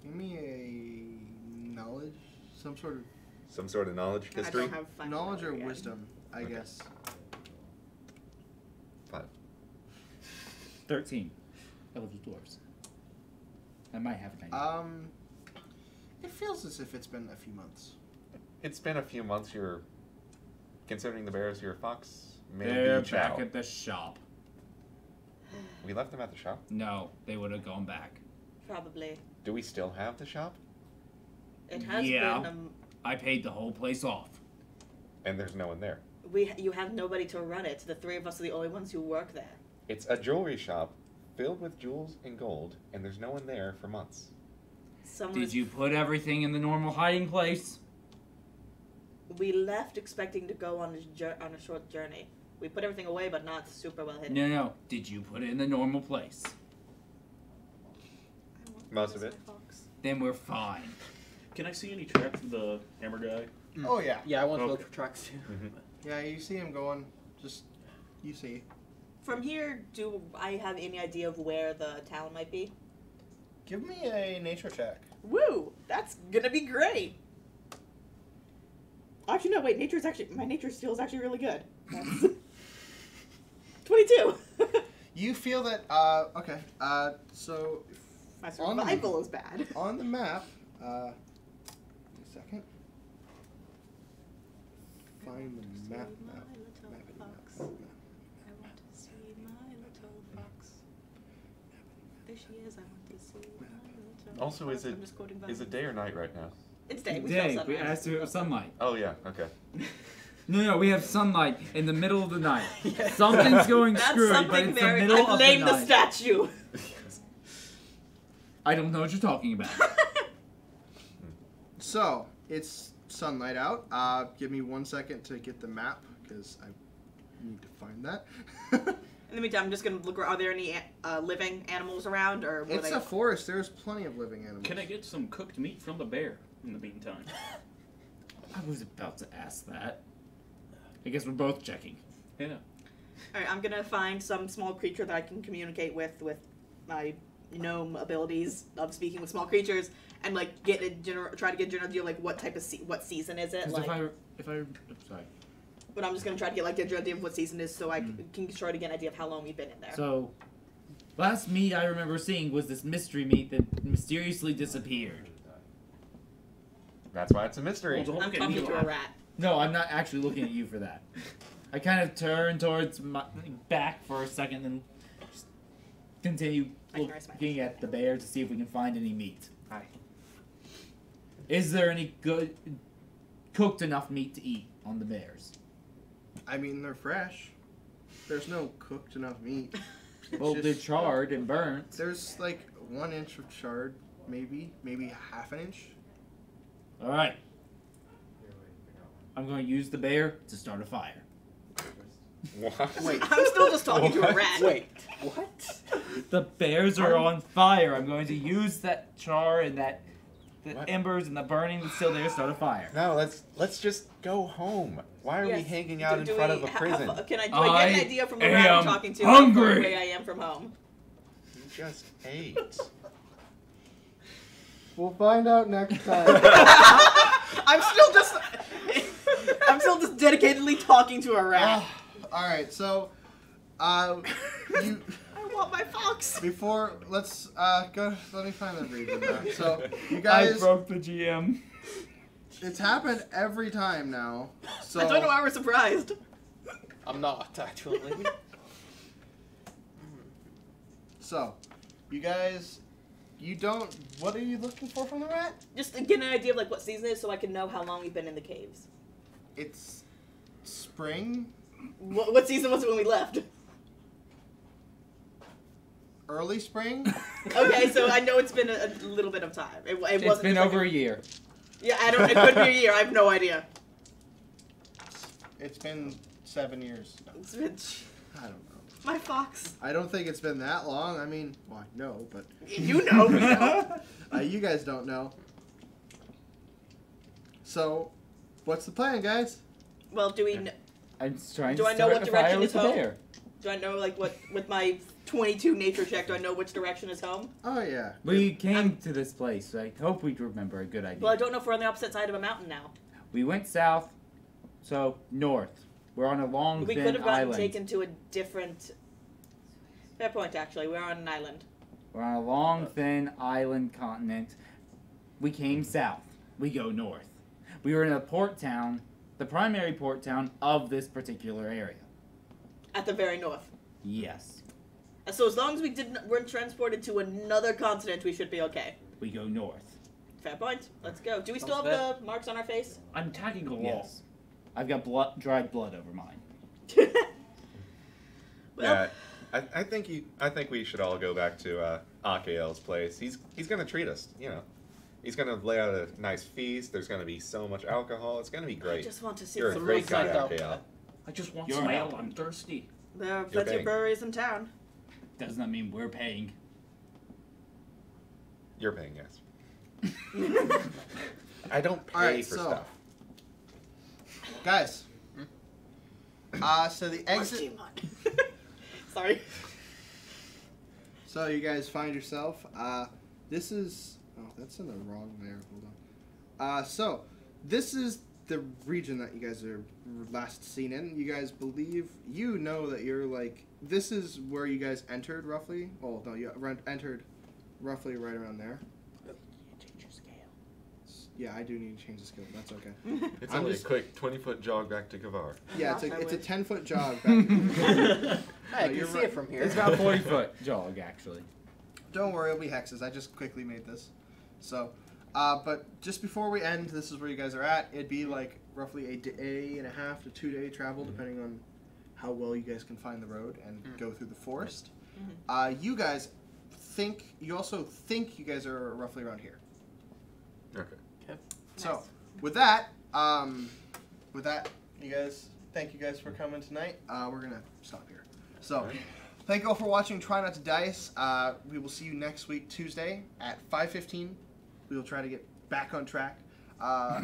S7: Give me a knowledge, some sort
S11: Some knowledge
S8: I
S11: history.
S8: don't have
S7: of
S8: fine
S7: knowledge or
S8: memory yet.
S7: wisdom, I
S11: Okay.
S7: guess.
S11: 5.
S9: 13. I love the dwarves. I might have an idea.
S7: It feels as if it's been a few months.
S11: It's been a few months. You're considering the bears your fox. Maybe
S9: They're
S11: Chow.
S9: back at the shop.
S11: We left them at the shop.
S9: No, they would have gone back.
S8: Probably.
S11: Do we still have the shop?
S8: It has
S9: Yeah.
S8: been.
S9: I paid the whole place off.
S11: And there's no one there.
S8: You have nobody to run it. The three of us are the only ones who work there.
S11: It's a jewelry shop filled with jewels and gold, and there's no one there for months.
S9: Did you put everything in the normal hiding place?
S8: We left expecting to go on a short journey. We put everything away, but not super well hidden.
S9: No. Did you put it in the normal place?
S11: Most of it.
S9: Then we're fine.
S12: Can I see any tracks of the hammer guy?
S7: Oh yeah.
S10: Yeah, I want to
S12: Okay.
S10: look for tracks too.
S7: Yeah, you see him going. Just you see.
S8: From here, do I have any idea of where the town might be?
S7: Give me a nature check.
S8: Woo! That's gonna be great. Actually, no. Wait, my nature skill is actually really good. That's 22.
S7: You feel that. Okay. So
S8: My
S7: on the-
S8: survival is bad.
S7: on the map, second. Find the map.
S8: There she is. I want to see my little
S11: Also,
S8: fox.
S11: is it
S8: I'm just quoting
S11: is it day or night right now?
S8: It's day. We
S9: Day.
S8: saw
S9: We
S8: sunrise.
S9: asked if it was sunlight.
S11: Oh yeah. Okay.
S9: No, we have sunlight in the middle of the night. Something's going
S8: That's
S9: screwy, but
S8: something
S9: it's
S8: very.
S9: the middle of the
S8: Name the
S9: night.
S8: statue.
S9: I don't know what you're talking about.
S7: So it's sunlight out. Give me 1 second to get the map because I need to find that.
S8: In the meantime, I'm just gonna look. Are there any living animals around, or were
S7: It's
S8: they...
S7: a forest. There's plenty of living animals.
S12: Can I get some cooked meat from the bear in the meantime?
S9: I was about to ask that. I guess we're both checking.
S12: Yeah.
S8: All right, I'm gonna find some small creature that I can communicate with my gnome abilities of speaking with small creatures, and like get a try to get a general idea like what type of what season is it?
S9: 'Cause
S8: Like,
S9: I'm sorry.
S8: but I'm just gonna try to get like a general idea of what season it is, so I can try to get an idea of how long we've been in there.
S9: So, last meat I remember seeing was this mystery meat that mysteriously disappeared.
S11: That's why it's a mystery.
S8: I'm talking to a rat.
S9: No, I'm not actually looking at you for that. I kind of turn towards my back for a second and just continue looking at the bear to see if we can find any meat.
S7: Hi.
S9: Is there any good cooked enough meat to eat on the bears?
S7: I mean, they're fresh. There's no cooked enough meat. It's
S9: Well, they're
S7: just-
S9: charred and burnt.
S7: There's like 1 inch of charred, maybe half an inch.
S9: All right. I'm going to use the bear to start a fire.
S11: What?
S7: Wait,
S8: I'm still just talking to a rat.
S10: Wait, what?
S9: The bears are on fire. I'm going to use that char and the
S11: What?
S9: embers and the burning that's still there to start a fire.
S11: No, let's just go home. Why are we
S8: Yes.
S11: hanging out in
S8: Do
S11: front
S8: we-
S11: of a prison?
S8: do I get an idea from the rat I'm talking to
S9: hungry.
S8: how far away I am from home?
S11: You just ate.
S7: We'll find out next time.
S8: I'm still just dedicatedly talking to a rat.
S7: All right, so you
S8: I want my fox.
S7: before let's go. Let me find the region map. So you
S9: I
S7: guys,
S9: broke the GM.
S7: it's happened every time now. So
S8: I don't know why we're surprised.
S10: I'm not, actually.
S7: So, you guys, you don't. What are you looking for from the rat?
S8: Just to get an idea of like what season it is, so I can know how long we've been in the caves.
S7: It's spring,
S8: What season was it when we left?
S7: early spring.
S8: Okay, so I know it's been a little bit of time. It
S9: It's
S8: wasn't
S9: been
S8: just like
S9: over a year.
S8: Yeah, I don't. It could be a year. I have no idea.
S7: It's been 7 years.
S8: It's been
S7: I don't know.
S8: my fox.
S7: I don't think it's been that long. I mean, well, I know, but
S8: You know, we know.
S7: you guys don't know. So, what's the plan, guys?
S8: Well, do we?
S9: I'm just trying
S8: Do
S9: to
S8: I know
S9: start
S8: what
S9: a fire
S8: direction
S9: with
S8: is
S9: the
S8: home?
S9: bear.
S8: Do I know like what with my 22 nature check? Do I know which direction is home?
S7: Oh yeah.
S9: We came to this place. I hope we remember a good idea.
S8: Well, I don't know if we're on the opposite side of a mountain now.
S9: We went south, so north. We're on a long,
S8: We
S9: thin
S8: could have gotten
S9: island.
S8: taken to a different. Fair point, actually. We're on an island.
S9: We're on a long, thin island continent. We came south. We go north. We were in a port town, the primary port town of this particular area.
S8: At the very north.
S9: Yes.
S8: And so as long as we weren't transported to another continent, we should be okay.
S9: We go north.
S8: Fair point. Let's go. Do we still have
S10: Sounds
S8: the marks on our face?
S12: I'm tagging along.
S9: Yes. I've got dried blood over mine.
S8: Well,
S11: Yeah, I think we should all go back to Akael's place. He's gonna treat us. You know, he's gonna lay out a nice feast. There's gonna be so much alcohol. It's gonna be
S8: I
S11: great.
S8: just want to see
S11: You're a
S8: some
S11: great guy,
S10: find out.
S11: Akael.
S12: I just want
S9: You're
S12: some
S9: out.
S12: ale. I'm thirsty.
S8: There are
S11: You're
S8: plenty of
S11: paying.
S8: breweries in town.
S9: Does not mean we're paying.
S11: You're paying, yes. I don't pay
S7: Alright,
S11: for
S7: so-
S11: stuff.
S7: Guys. So the exit.
S8: Sorry.
S7: So you guys find yourself. This is. Oh, that's in the wrong layer. Hold on. So this is the region that you guys are last seen in. You guys believe you know that you're like. This is where you guys entered roughly. Oh no, you entered roughly right around there. Yeah, I do need to change the skill. That's okay.
S11: It's
S7: I'm
S11: only
S7: just-
S11: a quick 20-foot jog back to Kavar.
S7: Yeah,
S8: Gosh, I
S7: it's a
S8: wish.
S7: 10-foot jog. Back.
S10: Hey, I
S7: you're
S10: can see
S7: right.
S10: it from here.
S9: It's about 40-foot jog, actually.
S7: Don't worry, it'll be hexes. I just quickly made this. So, but just before we end, this is where you guys are at. It'd be like roughly a day and a half to 2-day travel, depending on how well you guys can find the road and go through the forest. You guys also think you guys are roughly around here.
S11: Okay.
S7: So, with that, you guys, thank you guys for coming tonight. We're gonna stop here. So, thank you all for watching Try Not to Dice. We will see you next week, Tuesday at 5:15. We will try to get back on track.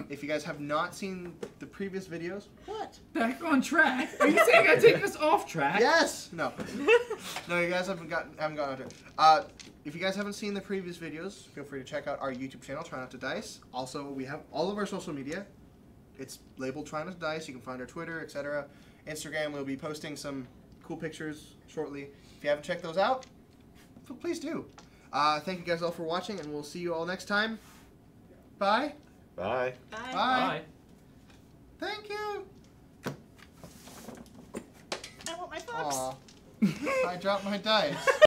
S7: If you guys have not seen the previous videos, what?
S9: Back on track? Are you saying I take us off track?
S7: Yes. No. No, you guys haven't gotten on track. If you guys haven't seen the previous videos, feel free to check out our YouTube channel, Try Not to Dice. Also, we have all of our social media. It's labeled Try Not to Dice. You can find our Twitter, etc. Instagram. We'll be posting some cool pictures shortly. If you haven't checked those out, please do. Thank you guys all for watching, and we'll see you all next time. Bye.
S11: Bye.
S8: Bye.
S7: Bye. Thank you.
S8: I want my fox.
S7: Aw. I dropped my dice.